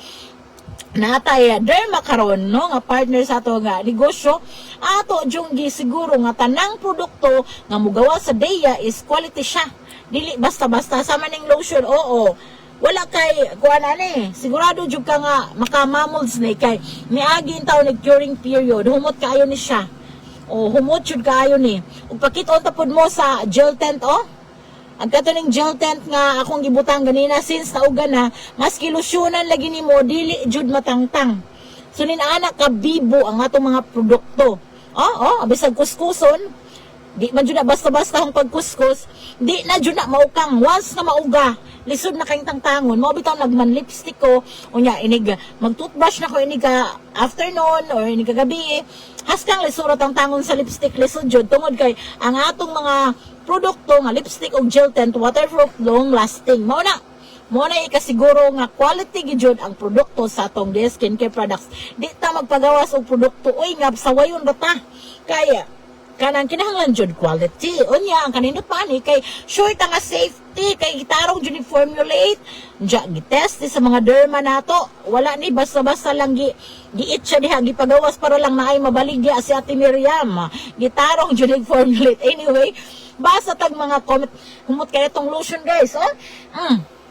natay derma karon no nga partner sa ato nga negosyo ato jung gisiguro nga tanang produkto nga mugawa sa Dea is quality siya dili basta-basta sa maning lotion oo wala kay kuan ani sigurado jud ka nga makamamolds ni kay niagi taw nag curing period humot kaayo ni siya o humot jud kaayo ni ug pakit-on tapod mo sa gel tent ang katuning gel tent nga akong gibutang ganina since naugan na maski lotionan lagi nimo dili jud matangtang. So ninaana ka bibo ang atong mga produkto. Bisag kuskuson, di man jud na basta-basta ang pagkuskus, di na jud na maukang once na mauga. Lisod na kayong tangtangon, mo bitaw nagman lipstick ko, unya inig mag-toothbrush na ko inig afternoon or inig gabi. Haskang lisod ang tangon sa lipstick lisod jud tungod kay ang atong mga produkto nga lipstick og gel tent waterproof long lasting. Mao na ikasiguro nga quality gyud ang produkto sa atong Dea Skincare products. Di ta magpagawas og produkto oy nga sawayon ra ta. Kaya kanang kinahanglan jud quality. Unya ang kanindot pa ni kay sure ta nga safety kay gitarong jud ni formulate. Diya gitest sa mga derma nato. Wala ni basta-basta lang giit siya diha gipagawas para lang naay mabaligya si Ate Miriam. Gitarong jud ni formulate. Anyway, basta tag mga comment humot kay itong lotion guys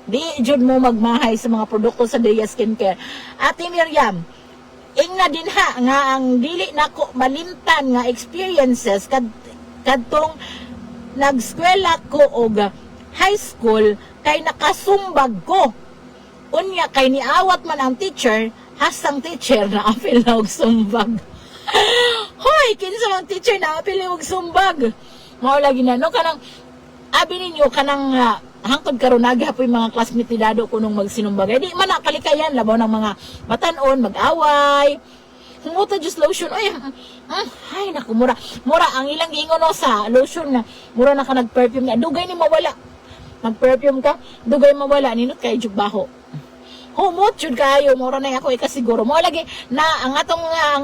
di jud mo magmahay sa mga produkto sa Dea Skincare. Ate Miriam ingna din ha nga ang dili nako malimtan nga experiences kadtong nagskwela ko og high school kay nakasumbag ko unya kay niawat man ang teacher hasang teacher na apil na og sumbag. Hoy kinsa ang teacher na apil og sumbag. Mao lagi na no kanang abi ninyo kanang hangtod karon nagahapoy mga classmate ni Dado kunong magsinumbagay. Di man nakalikayan labaw ng mga batanon, mag-away. Humuta just lotion. Ay naku, mura ang ilang giingon no sa lotion nga. Mura na ka nag-perfume nga. Dugay ni mawala. Mag-perfume ka, dugay mawala ninot kay jug baho. Humot jud kayo, mura na ako ikasiguro. Mo lagi na ang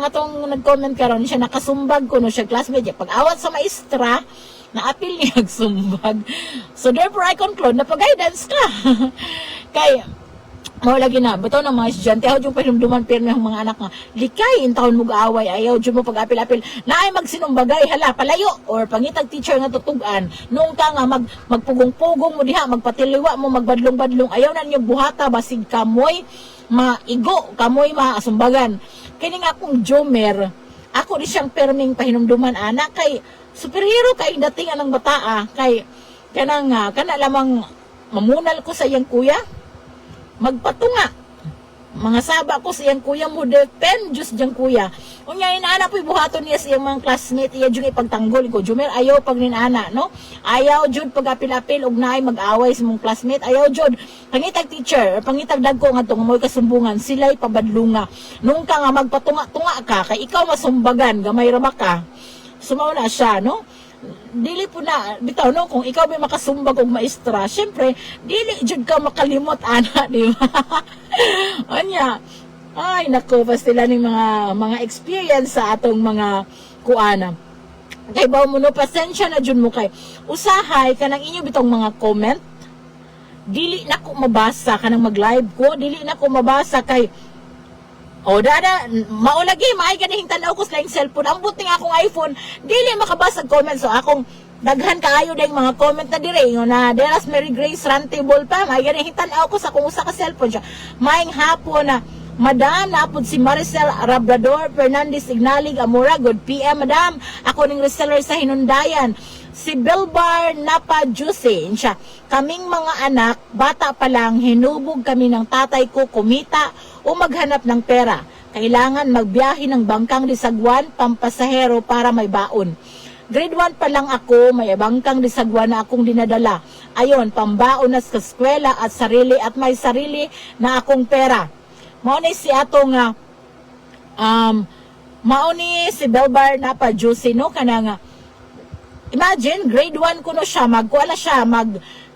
atong nag-comment karon siya nakasumbag kuno siya classmate. Pag-awat sa maestra, na-appeal niya agsumbag. So therefore I conclude na pag-guidance ka. Kay mao lagi na bitaw ng mga estudyante aw yung pahinumduman pirmi ang mga anak nga likay in taon mo gaaway ayaw jud mo pag-apil-apil naay magsinumbagay hala palayo or pangitag teacher nga tutugan nung ka nga magpugong-pugong mo diha magpatiliwa mo magbadlong-badlong ayaw na niyo buhata basig kamoy maigo kamoy maasumbagan kini nga akong jomer ako di siyang perming pahinumduman anak kay superhero kay dating anang bataa kay kana lamang mamunal ko sa iyang kuya magpatunga mga saba ko siyang kuya mo defend just diyang kuya unya inaana po'y buhaton niya siyang mga classmate iya diyang ipagtanggol ko jumer ayaw pag ninana no ayaw jud pag apil-apil ug naay mag-away sa mong classmate ayaw jud pangitag teacher pangitag dagko nga tong mo'y kasumbungan sila'y pabadlunga nung ka nga magpatunga-tunga ka kay ikaw masumbagan gamay ra ba ka sumaw na siya no dili po na bitaw no kung ikaw may makasumbag og maestra syempre dili jud ka makalimot ana di ba anya ay nako basta ning mga experience sa atong mga kuana kay bawo mo no pasensya na jud mo kay usahay kanang inyo bitong mga comment dili na ko mabasa kanang mag-live ko dili na ko mabasa kay dada, maulagi, maay ganihing tanaw ko sa yung cellphone. Ang buti nga akong iPhone, dili makabasa comment. So, akong daghan kaayo dahil mga comment na dire. Yung na, Deras Mary Grace Rantable pa, maay ganihing tanaw ko sa kung usa ka cellphone siya. Maayng hapon na, Madam, naapod si Maricel Rabrador, Fernandez Ignalig, Amora, good PM, Madam. Ako ning reseller sa Hinundayan. Si Bilbar Napa Juicy, siya. Kaming mga anak, bata pa lang, hinubog kami ng tatay ko, kumita, o maghanap ng pera. Kailangan magbiyahe ng bangkang disagwan, pampasahero para may baon. Grade 1 pa lang ako, may bangkang disagwan na akong dinadala. Ayon, pambaon na sa eskwela at may sarili na akong pera. Mauni si atong mauni si Belbar na pa juicy no kanang imagine grade 1 kuno siya magkuala siya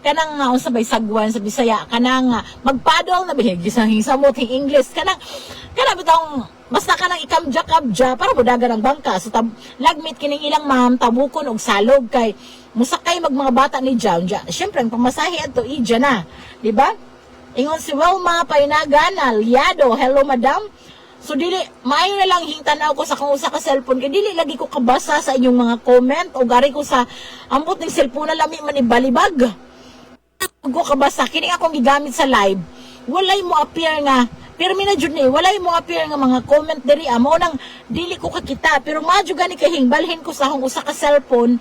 kanang sabay sagwan sa Bisaya kanang magpaddle na bihig gisang hisamot ng English kanang bitong basta kanang ikamja-kabja para budagan ang bangka so lagmit kining ilang ma'am tabukon og salog kay musakay mga bata ni John syempre ang pamasahe adto ija na di ba ingon si Wilma Painagan aliado hello madam so dili maayo na lang hingtanaw ko sa kung usa ka cellphone kay dili lagi ko kabasa sa inyong mga comment o gari ko sa ambot ng cellphone na lami man ibalibag ko kabasa kini akong gigamit sa live walay mo appear nga pirmi na jud ni walay mo appear nga mga comment diri amo nang dili ko kakita pero madyo gani kahing balhin ko sa akong usa ka cellphone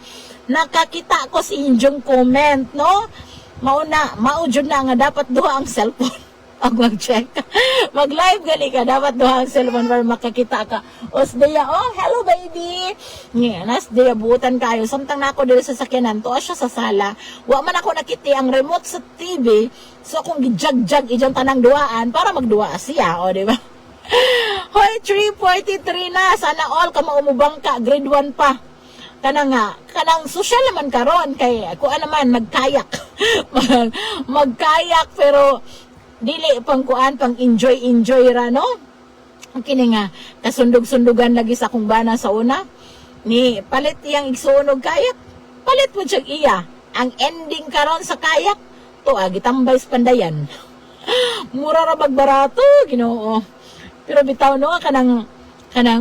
nakakita ko sa inyong comment no mao jud na nga dapat duha ang cellphone ang mag-check mag-live gali ka dapat duha ang cellphone para makakita ka Osdeya hello baby nga Nasdeya buutan kayo samtang nako diri sa sakyanan to siya sa sala wa man ako nakiti ang remote sa TV so akong gijag-jag ijang tanang duaan para magduwa siya di ba hoy 3:43 na sana all ka maumubang ka grade 1 pa kanang social naman karon kay ako naman magkayak magkayak pero dili pang kuan pang enjoy ra no kini nga kasundog-sundugan lagi sa akong bana sa una ni palit iyang igsunog kayak palit mo siya iya ang ending karon sa kayak to gitambay sa pandayan mura ra magbarato Ginoo pero bitaw no kanang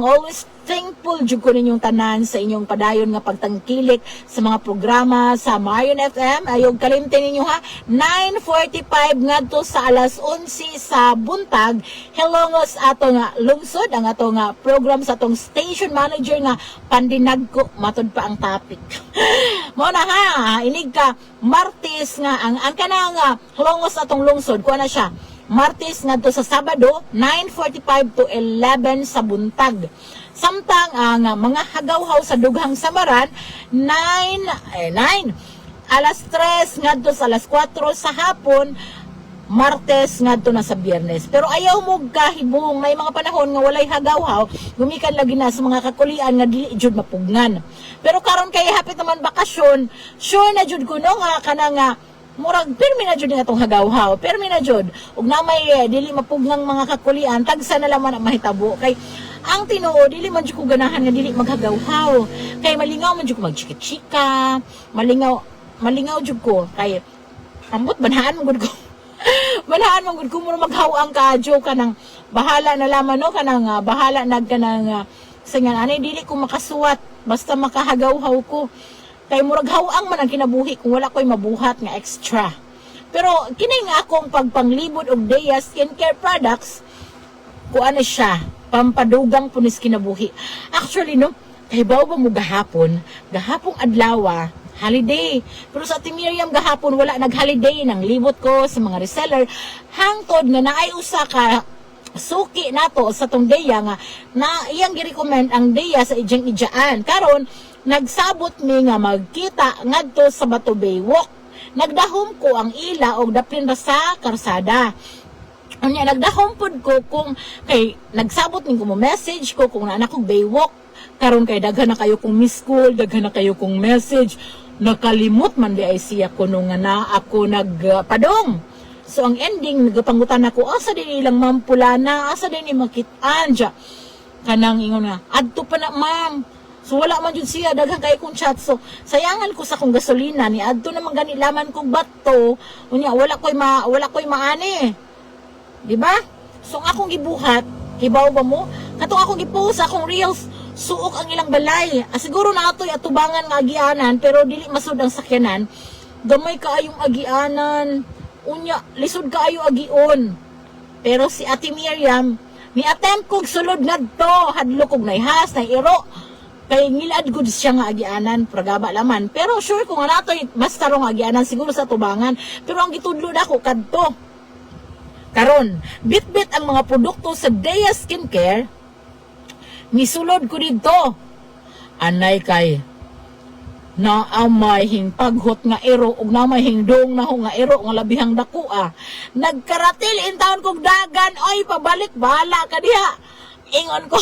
always thankful jud ko ninyong tanan sa inyong padayon nga pagtangkilik sa mga programa sa Marion FM. Ayog kalimtin ninyo ha. 9:45 ngadto sa alas 11 sa buntag. Hilongos ato nga lungsod ang ato nga program sa atong station manager nga pandinag ko matud pa ang topic. Mo na ha, inig ka Martes nga ang kanang hilongos atong lungsod kuha na siya. Martes ngadto sa Sabado 9:45 to 11 sa buntag. Samtang ang mga hagawhaw sa Dughang Samaran 9 alas 3 ngadto sa alas 4 sa hapon, Martes ngadto na sa Biyernes. Pero ayaw mo kahibong, may mga panahon nga walay hagaw-haw, gumikan lagi na sa mga kakulian nga dili jud mapugnan. Pero karon kay hapit naman bakasyon, sure na jud kuno nga kana nga murag permi na jud nga tong hagaw-haw, permi na jud. Ug na may dili mapugnang mga kakulian, tagsa na laman ang mahitabo kay ang Tinuod dili man jud ko ganahan nga dili maghagaw-haw. Kay malingaw man jud ko magchika-chika, malingaw jud ko kay ambot banhaan mo gud ko. Banhaan mo gud ko mo maghawang kadyo kanang bahala na laman no kanang bahala nagkanang singan anay dili ko makasuwat basta makahagaw-haw ko. Kay murag hawang man ang kinabuhi kung wala ko'y mabuhat nga extra. Pero kini nga akong pagpanglibot og Dea skincare products kuan siya pampadugang punis kinabuhi. Actually no, kay bawo ba mo gahapong adlaw holiday. Pero sa Ate Miriam gahapon wala nag-holiday nang libot ko sa mga reseller hangtod nga naay usa ka suki nato sa tong Dea nga na iyang gi-recommend ang Dea sa ijang ijaan. Karon nagsabot mi nga magkita ngadto sa Bato Bay Walk. Nagdahom ko ang ila og daplin ra sa karsada. Unya nagdahom pod ko kung kay nagsabot ning ko mo message ko kung naa kog baywalk karon kay daghan na kayo kong miss call, daghan na kayo kong message. Nakalimot man di ay siya kuno nga na ako nagpadong. So ang ending nagapangutan ako asa din ilang mampulana, asa din ni makitaan dya. Kanang ingon nga adto pa na ma'am. So wala man jud siya daghan kay kong chat. So sayangan ko sa kong gasolina ni adto naman gani laman kog bato. Unya wala koy maani. Di ba? So akong gibuhat, hibaw ba mo? Katong akong gipost akong reels, suok ang ilang balay. Siguro na ato'y atubangan nga agianan, pero dili masud ang sakyanan. Gamay kaayong agianan. Unya, lisod kaayo agion. Pero si Ate Miriam, ni attempt kog sulod ngadto, hadlo kog naihas, nairo. Kay ngilad gud siya nga agianan, pragaba laman. Pero sure ko nga nato'y basta rong agianan, siguro sa tubangan. Pero ang gitudlo nako kadto. Karon, bit-bit ang mga produkto sa Dea Skincare, misulod ko dito. Anay kay, naamay hing paghot nga ero, ug namay hing dong na nga ero, nga labihang dakua. Nagkaratil in taon kong dagan, oy, pabalik, bahala ka diha. Ingon ko,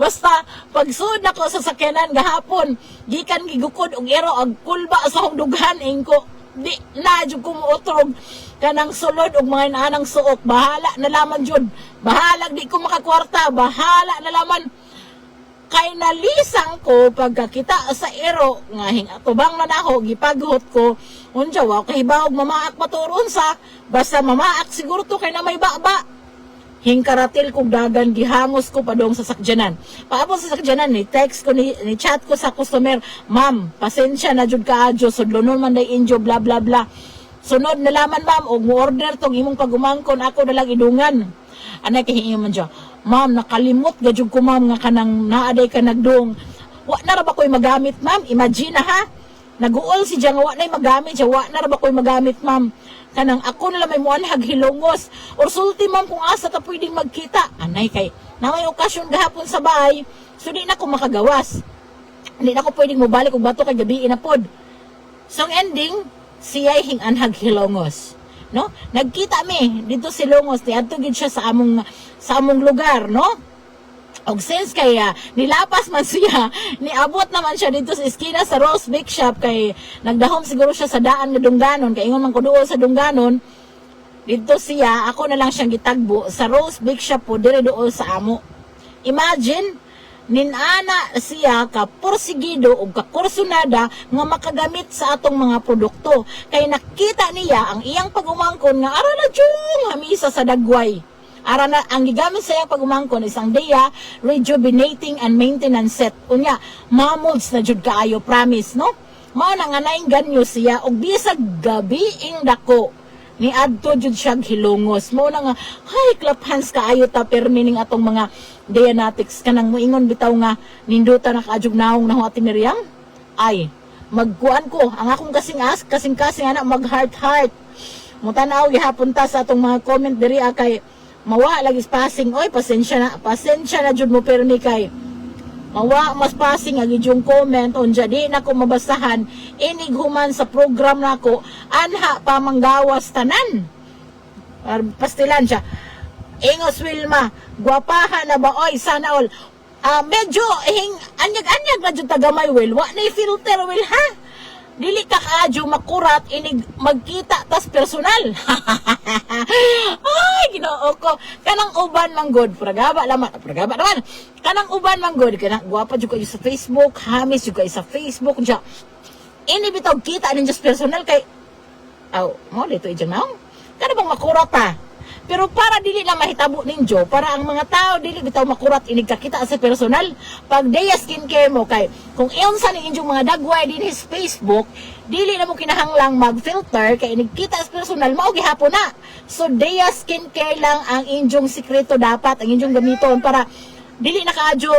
basta, pagsud ako sa sakyanan gahapon, gikan gigukod og ero, ag kulba sa hong dughan, ko, di na jud ko muutrog kanang sulod og mga inaanang suok, bahala na laman jud, bahala di ko makakwarta, bahala na laman. Kay nalisang ko pagkakita sa ero nga hingatubang na nako gipaghot ko unja wa kahibaw mamaak maturon sa basta mamaak siguro to kay na may baba. Hingkaratil kog dagan gihangos ko padong sa sakyanan. Paabot sa sakyanan ni text ko ni chat ko sa customer, "Ma'am, pasensya na jud kaadyo sudlonon man day injo bla bla bla. Sunod na laman ma'am og mo-order tong imong pagumangkon ako na lang idungan." Anay kahingi man siya, "Ma'am, nakalimot gajud ko ma'am nga kanang naaday ka nagdung. Wa na ra ba koy magamit ma'am? Imagine na ha. Naguol si Jang wa na magamit siya. Wa na ra ba koy magamit ma'am? Kanang ako na lang may muanhag hilongos. Or sulti ma'am kung asa ta pwedeng magkita." Anay kay na may okasyon gahapon sa bahay, so di na ko makagawas. Hindi na ko pwedeng mobalik og bato kay gabi na pod. So ang ending, siya hinganhag hilongos. No? Nagkita mi dito si Longos, niadto gid siya sa among lugar, no? Og since kaya nilapas man siya, niabot naman siya dito sa eskina sa Rose Bake Shop kay nagdahom siguro siya sa daan nga Dungganon, kay ingon man ko duol sa Dungganon. Dito siya, ako na lang siyang gitagbo sa Rose Bake Shop po dire duol sa amo. Imagine ninana siya ka porsigido o ka kursunada nga makagamit sa atong mga produkto. Kay nakita niya ang iyang pagumangkon nga ara na jung hamisa sa dagway. Ara na ang gigamit sa iyang pagumangkon isang Dea Rejuvenating and Maintenance Set. Unya, mamods na jud kaayo, promise, no? Mao na nga naing ganyo siya og bisag gabi ing dako. Ni adto jud siya hilongos. Mao na nga, hay, clap hands kaayo ta permining atong mga Deanatics kanang moingon bitaw nga ninduta na kaadjog naong nahong Ate Miriam. Ay, magkuan ko ang akong kasing ana mag heart. Mutanaw gihapon ta sa atong mga comment diri kay mawa lagi passing. Oy, pasensya na jud mo permi kay Mawa mas passing ang inyong comment unja di na ko mabasahan inig human sa program nako anha pa manggawas tanan. Pastilan siya. Ingos Wilma, gwapahan na ba oy sana all. Medyo anyag-anyag na jud tagamay Will. Wa na filter Will ha. Dili ka kaadyo makurat inig magkita tas personal. Ay, Ginoo ko. Kanang uban man good, pragaba naman. Kanang uban man good, kanang gwapa jud kayo sa Facebook, hamis jud kayo sa Facebook diya. Ini bitaw kita nin just personal kay mo dito ijang naong. Kana bang makurat pa? Pero para dili na mahitabo ninyo, para ang mga tao dili bitaw makurat inig kakita sa personal. Pag Dea Skincare mo kay kung iyon sa inyong mga dagway din his Facebook, dili na mo kinahanglang mag-filter kay inig kita sa personal mao gihapon na. So Dea Skincare lang ang inyong sikreto dapat ang inyong gamiton para dili na kaadyo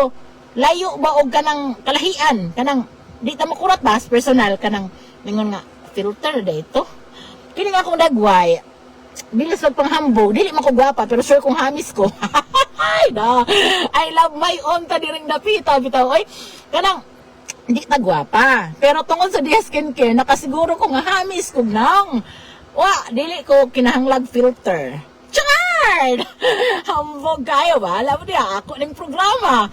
layo ba og kanang kalahian, kanang di ta makurat ba sa personal kanang mingon nga filter dito. Kini nga akong dagway bilis ng panghambog, dili man ko gwapa, pero sure kung hamis ko. Ay, na. I love my own ta diring napita, bitaw. Oy, kanang, di ta gwapa. Pero tungkol sa Dea Skincare, nakasiguro ko nga hamis ko nang. Dili ko kinahanglag filter. Chard! Hambog kayo ba? Alam mo niya, ako ng programa.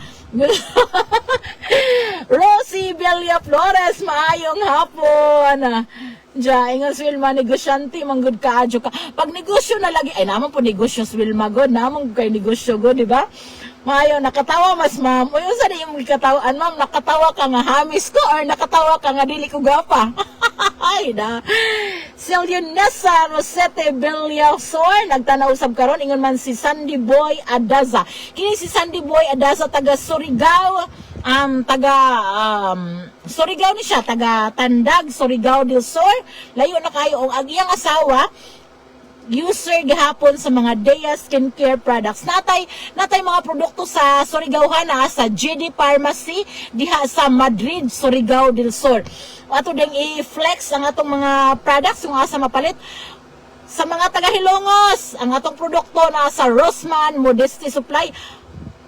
Rosie Belia Flores, maayong hapon. Ingos Wilma, negosyante, manggod ka, adyo ka. Pag negosyo na lagi, ay naman po negosyo sa Wilma, god, naman kay negosyo, god, di ba? Mayo, nakatawa mas ma'am. O yun sa na yung katawaan, ma'am, nakatawa ka nga hamis ko or nakatawa ka nga dili ko gapa. Ay na. Silionesa Rosete Beliasor, nagtanaw usab karon ingon man si Sandy Boy Adaza. Kini si Sandy Boy Adaza taga Surigao. Surigao ni siya, taga Tandag, Surigao del Sur. Layo na kayo ang iyang asawa user gihapon sa mga Dea Skincare products. Natay mga produkto sa Surigao na sa GD Pharmacy diha sa Madrid, Surigao del Sur. Ato ding i-flex ang atong mga products kung asa mapalit. Sa mga taga Hilongos, ang atong produkto na sa Rossmann Modesty Supply.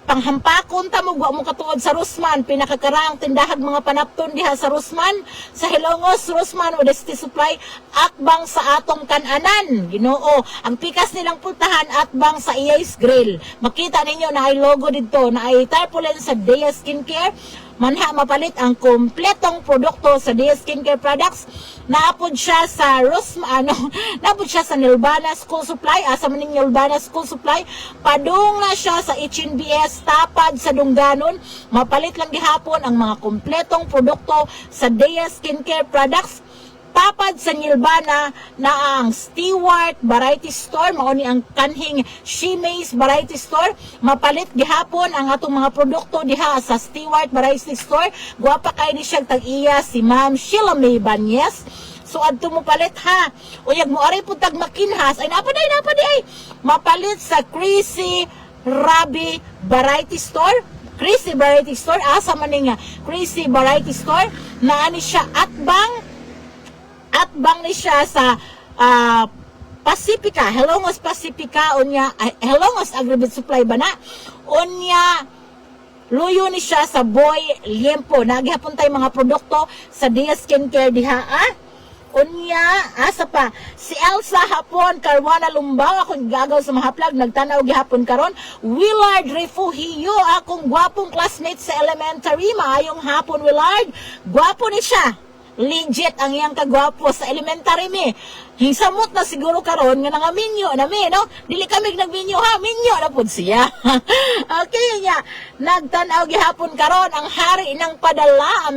Panghampakon ta mo mo katuod sa Rossmann, pinakakarang tindahag mga panapton diha sa Rossmann, sa Hilongos, Rossmann Modesty Supply, atbang sa atong kananan. Ginoo, ang pikas nilang pultahan atbang sa Iyais Grill. Makita ninyo na ay logo dito, na ay tarpaulin sa Dea Skincare. Manha mapalit ang kompletong produkto sa Dea Skincare products. Naapod siya sa naapod siya sa Nilbana School Supply, asa maning Nilbana School Supply. Padung na siya sa HNBS tapad sa Dungganon. Mapalit lang gihapon ang mga kompletong produkto sa Dea Skincare products. Tapad sa Nilbana na ang Stewart Variety Store, mao ni ang kanhing Shimays Variety Store. Mapalit gihapon ang atong mga produkto diha sa Stewart Variety Store. Guwapa kay ni siya tag-iya si Ma'am Sheila May Banyes. So adto mo palit ha. Uyag mo ari pud tag makinhas. Ay napaday. Mapalit sa Crazy Rabi Variety Store. Crazy Variety Store, asa man nga Crazy Variety Store, na ani siya atbang ni siya sa Pacifica, Hilongos Pacifica, Hilongos Agribit Supply ba na? Unya, luyo ni siya sa Boy Liempo. Naghihapon tayo mga produkto sa Dea Skincare diha, Unya, asa pa, si Elsa Hapon, Carwana Lumbao, akong gagaw sa mahaplag, nagtanaw gihapon karon. Willard Refugio, akong gwapong classmate sa elementary, maayong hapon Willard, gwapo ni siya. Legit ang iyang kagwapo sa elementary mi. Hisamot na siguro karon nga nga minyo na mi, no? Dili kami nagminyo ha, minyo na pud siya. Okay nya. Nagtan-aw gihapon karon ang hari ng padala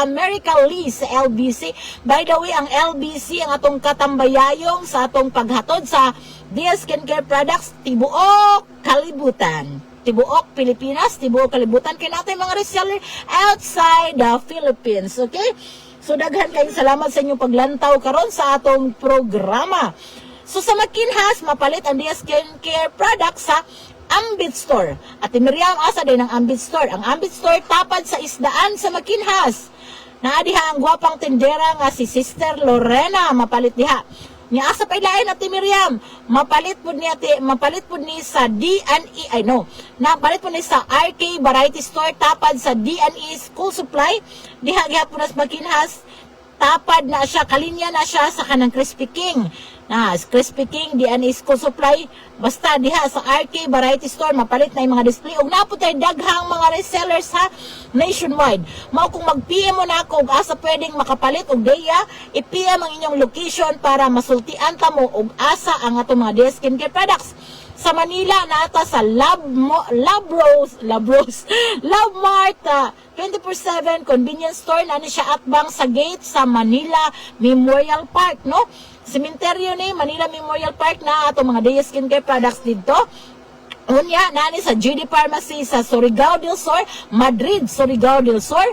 America Lee sa LBC. By the way, ang LBC ang atong katambayayong sa atong paghatod sa Dea Skincare products tibuok kalibutan. Tibuok Pilipinas, tibuok kalibutan kay natay mga reseller outside the Philippines, okay? So daghan kayong salamat sa inyong paglantaw karon sa atong programa. So sa Makinhas, mapalit ang Dea Skincare products sa Ambit Store. At Miriam asa din ang Ambit Store. Ang Ambit Store tapad sa isdaan sa Makinhas. Naa diha ang gwapang tindera nga si Sister Lorena, mapalit diha. Ni asa pa ilain ati Miriam, mapalit pud ni sa D&E, napalit pud ni sa RK Variety Store tapad sa D&E School Supply, diha gihapon nas makinhas, tapad na siya, kalinya na siya sa kanang Crispy King. Crispy King, D&E School Supply, basta diha sa RK Variety Store, mapalit na yung mga display. Ug napod tayo daghang mga resellers ha, nationwide. Mao kung mag-PM mo na ako, ug asa pwedeng makapalit og deya, i-PM ang inyong location para masultian ta mo og asa ang atong mga day skincare products. Sa Manila, naata sa Love Mart, 24/7 convenience store na ni siya atbang sa gate sa Manila Memorial Park, no? Sementeryo ni Manila Memorial Park na ato mga day skincare products dito. Unya, nani sa GD Pharmacy sa Surigao del Sur, Madrid, Surigao del Sur.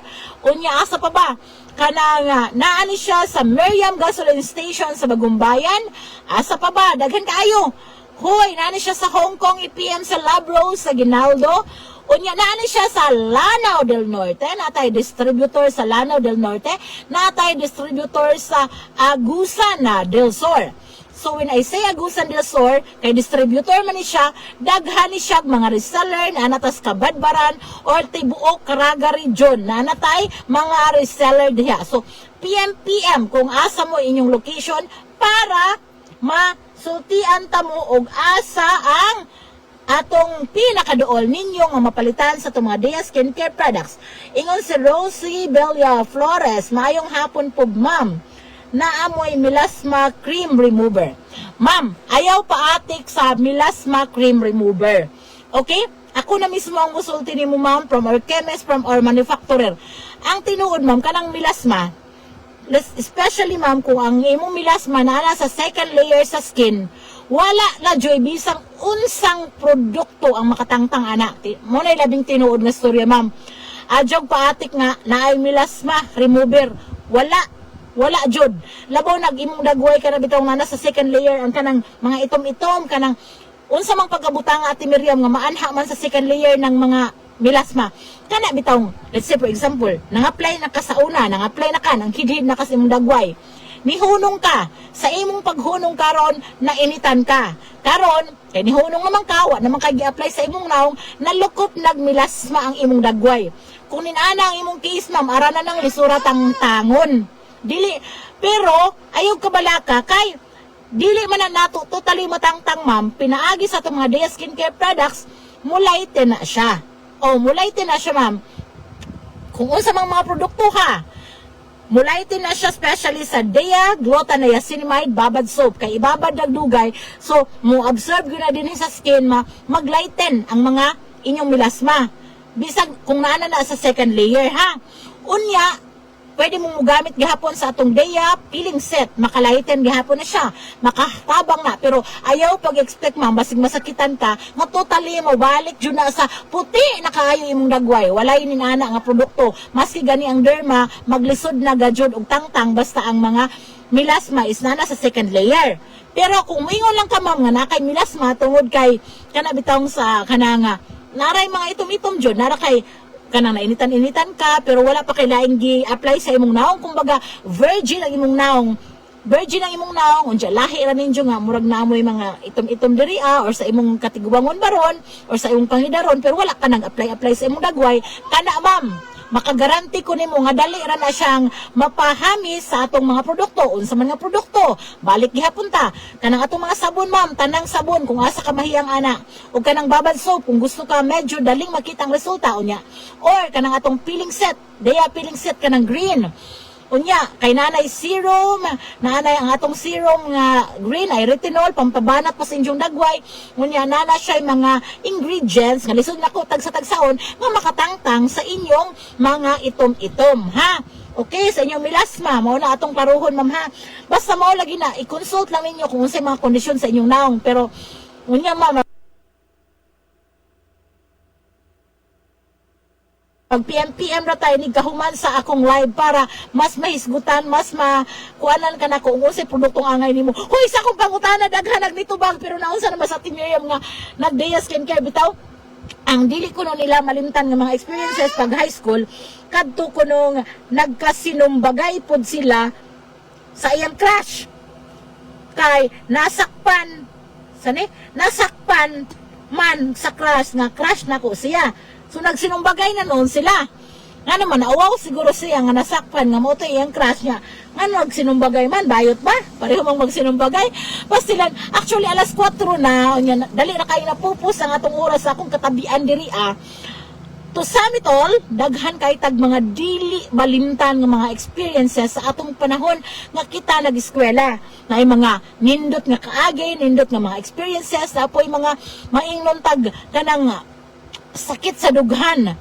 Unya, asa pa ba? Kanang naani siya sa Miriam Gasoline Station sa Bagumbayan. Asa pa ba? Daghan kaayo. Hoy, nani siya sa Hong Kong, IPM sa Labrose, sa Ginaldo. Unya, nani siya sa Lanao del Norte, natay distributor sa Lanao del Norte, natay distributor sa Agusan del Sur. So when I say Agusan del Sur, kay distributor man ni siya, daghan ni siya mga reseller na natas Kabadbaran or tibuok Caraga region na natay mga reseller diha. So PM kung asa mo inyong location para masultian ta mo og asa ang atong pinakaduol ninyo nga mapalitan sa itong mga Dea Skincare products. Ingon si Rosie Belia Flores, maayong hapon po ma'am, naamoy Melasma Cream Remover. Ma'am, ayaw paatik sa Melasma Cream Remover. Okay? Ako na mismo ang musulti ni mo ma'am from our chemist, from our manufacturer. Ang tinuod ma'am, kanang Melasma, especially ma'am, kung ang imong Melasma na sa second layer sa skin, wala na joy bisang unsang produkto ang makatangtang anak. Muna labing tinuod na storya ma'am. Adjog paatik nga na ay Melasma remover. Wala jud. Labaw nag-imong dagway ka na bitaw nga sa second layer ang kanang mga itom-itom kanang unsa mang pagkabutang ati Miriam nga maanha man sa second layer ng mga Melasma. Kana bitaw, let's say for example, nang-apply na ka sa una, nang-apply na ka, nang hidhid na ka sa imong dagway. Nihunong ka, sa imong paghunong karon na initan ka. Karon, kay nihunong naman ka, wa naman kay gi-apply sa imong naong, nalukot nagmilasma ang imong dagway. Kung ninana ang imong case ma'am, ara na nang lisurat ang tangon. Dili, pero ayaw kabalaka kay dili man na nato totally matangtang ma'am, pinaagi sa itong mga Dea Skincare products, mulayte na siya. Mulayte na siya ma'am. Kung unsa mang mga produkto ha, mulayte na siya, especially sa Dea Glutathione babad soap. Kay ibabad nagdugay, so mo observe yun na din sa skin maglighten ang mga inyong Melasma. Bisag kung naana na sa second layer ha. Unya, pwede mong mugamit gihapon sa atong Dea peeling set. Makalighten gihapon na siya. Makatabang na. Pero ayaw pag-expect ma'am, basig masakitan ka, nga totally mabalik dyan na sa puti na kaayo imong dagway. Walay ni nana nga produkto. Maski gani ang derma, maglisod na gajud og tangtang basta ang mga Melasma is nana sa second layer. Pero kung mingon lang ka ma'am nga na kay Melasma tungod kay kanabitong sa kananga, naray mga itom-itom dyan, nara kay kanang nainitan-initan ka pero wala pa kay laing gi-apply sa imong naong, kumbaga virgin ang imong naong, unya lahi ra ninyo nga murag naamoy mga itom-itom diri or sa imong katigubangon baron or sa imong pangidaron pero wala ka nang apply sa imong dagway, kana ma'am, makagaranti ko nimo nga dali ra na siyang mapahamis sa atong mga produkto. Unsa man nga produkto, balik gihapon ta. Kanang atong mga sabon ma'am, tanang sabon kung asa ka mahiyang ana, ug kanang babad soap kung gusto ka medyo daling makita ang resulta unya. Or kanang atong peeling set, Dea peeling set kanang green. Unya, kay nanay serum, nanay ang atong serum nga green ay retinol, pampabanat pa sa inyong dagway. Unya, nana siya mga ingredients, nga lisod na ko tagsa-tagsaon, nga makatangtang sa inyong mga itom-itom, ha? Okay, sa inyong Melasma, mao na atong paruhon, ma'am, ha? Basta mao lagi na, i-consult lang ninyo kung unsay mga kondisyon sa inyong naong. Pero, unya, ma'am, pag PM ra tayo ni kahuman sa akong live para mas mahisgutan, mas makuanan ka na kung unsay produktong angay nimo. Hoy, sa akong pangutana daghan nagnitubag pero naunsa na ba sa Miriam nga nag-Dea Skincare bitaw? Ang dili ko no nila malimtan nga mga experiences pag high school, kadto ko nung nagkasinumbagay pod sila sa iyang crush. kay nasakpan man sa crush nga crush na ko siya. So nagsinumbagay na noon sila. Nga naman, naawaw siguro siya nga nasakpan nga mo ito iyang crush niya. Nga nagsinumbagay man, bayot ba? Pareho mang magsinumbagay. Pastilan, actually alas 4 na, dali na kayo napupus ang atong oras sa akong katabian diri To sum it all, daghan kay tag mga dili balimtan nga mga experiences sa atong panahon nga kita nag-eskwela. Na ay mga nindot nga kaagi, nindot nga mga experiences, apoy mga maingnon tag kanang sakit sa dughan.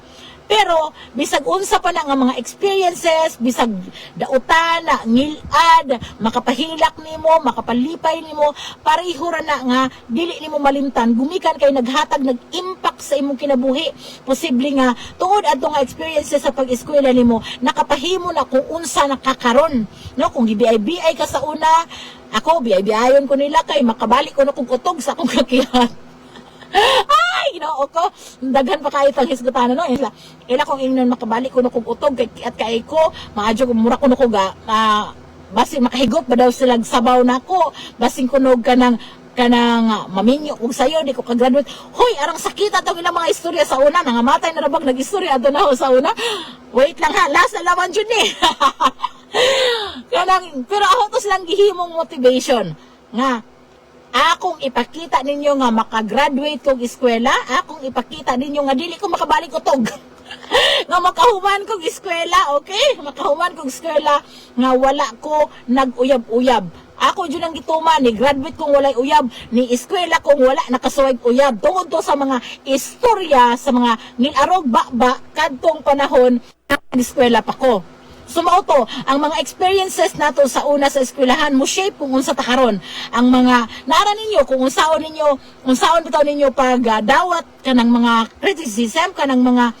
Pero bisag unsa pa na nga mga experiences, bisag dautan, ngilad, makapahilak nimo, makapalipay nimo, pareho ra na nga dili nimo malimtan, gumikan kay naghatag nag-impact sa imong kinabuhi. Posible nga tungod adto nga experiences sa pag-eskwela nimo, nakapahimo na kung unsa nakakaron. No, kung gibiay-biay ka sa una, ako biay-biayon ko nila kay makabalik ko na kung utog sa akong kakihan. Ay, ginoo ko. Daghan pa kayo tang hisgutan no. Ila kung ingnon makabalik ko no kog utog at kay ko, maadyo ko mura ko no kog basin makahigop ba daw sila sabaw nako. Basin kunog kanang maminyo ug sayo di ko ka-graduate. Hoy, arang sakita tong ilang mga istorya sa una, nangamatay na rabag nag-istorya adto na ho sa una. Wait lang ha, last na laman jud ni. Pero ako to silang gihimong motivation nga akong ipakita ninyo nga makagraduate kong eskwela, akong ipakita ninyo nga dili ko makabalik utog. Nga makahuman kong eskwela, okay? Makahuman kong eskwela nga wala ko nag-uyab-uyab. Ako dyan ang gituman, ni graduate kong walay uyab, ni eskwela kong wala nakasuwag uyab. Tungod to sa mga istorya, sa mga nilarog ba kadtong panahon, eskwela pa ko. Sumao to, ang mga experiences nato sa una sa eskwelahan mo shape kung unsa ta karon. Ang mga nara ninyo kung unsaon bitaw ninyo pag dawat kanang mga criticism, kanang mga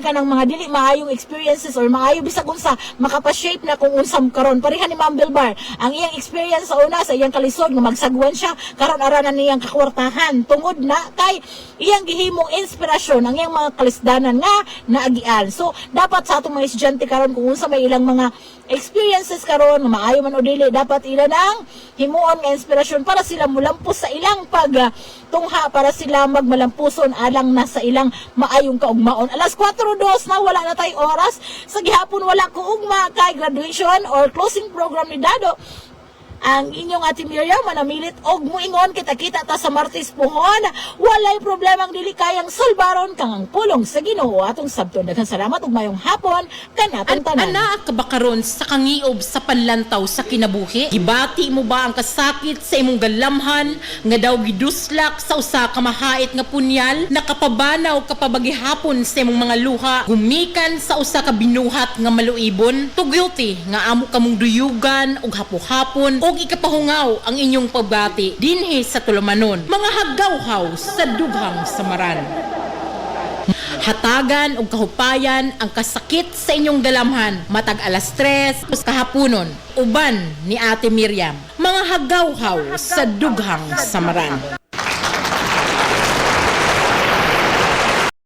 kanang mga dili maayong experiences or maayo bisag unsa makapa-shape na kung unsam karon. Pareha ni Ma'am Belbar, ang iyang experience sa una sa iyang kalisod nga magsagwan siya karon aranan niyang kakwartahan tungod na kay iyang gihimong inspirasyon ang iyang mga kalisdanan nga naagian. So dapat sa atong mga estudyante karon kung unsa may ilang mga experiences karon nga maayo man o dili, dapat ila nang himuon nga inspirasyon para sila mulampos sa ilang pagtungha, para sila magmalampuson alang na sa ilang maayong kaugmaon. Alas 4:02 na, wala na tayo oras. Sa gihapon wala ko ugma kay graduation or closing program ni Dado. Ang inyong Ate Miriam manamilit og muingon kita-kita ta sa Martes puhon. Walay problemang dili kayang sulbaron kang ang pulong sa Ginoo atong sabton. Daghang salamat ug mayong hapon kanatong tanan. Ana ka ba karon sa kangiob sa panlantaw sa kinabuhi? Gibati mo ba ang kasakit sa imong galamhan nga daw giduslak sa usa ka mahait nga punyal? Nakapabanaw ka pa ba gihapon sa imong mga luha? Gumikan sa usa ka binuhat nga maluibon? Tugyuti nga amo kamong duyugan og hapo-hapon og ikapahungaw ang inyong pagbati dinhi sa tulumanon. Mga haggawhaw sa dughang samaran. Hatagan og kahupayan ang kasakit sa inyong galamhan matag alas 3 kahaponon uban ni Ate Miriam. Mga haggawhaw sa dughang samaran.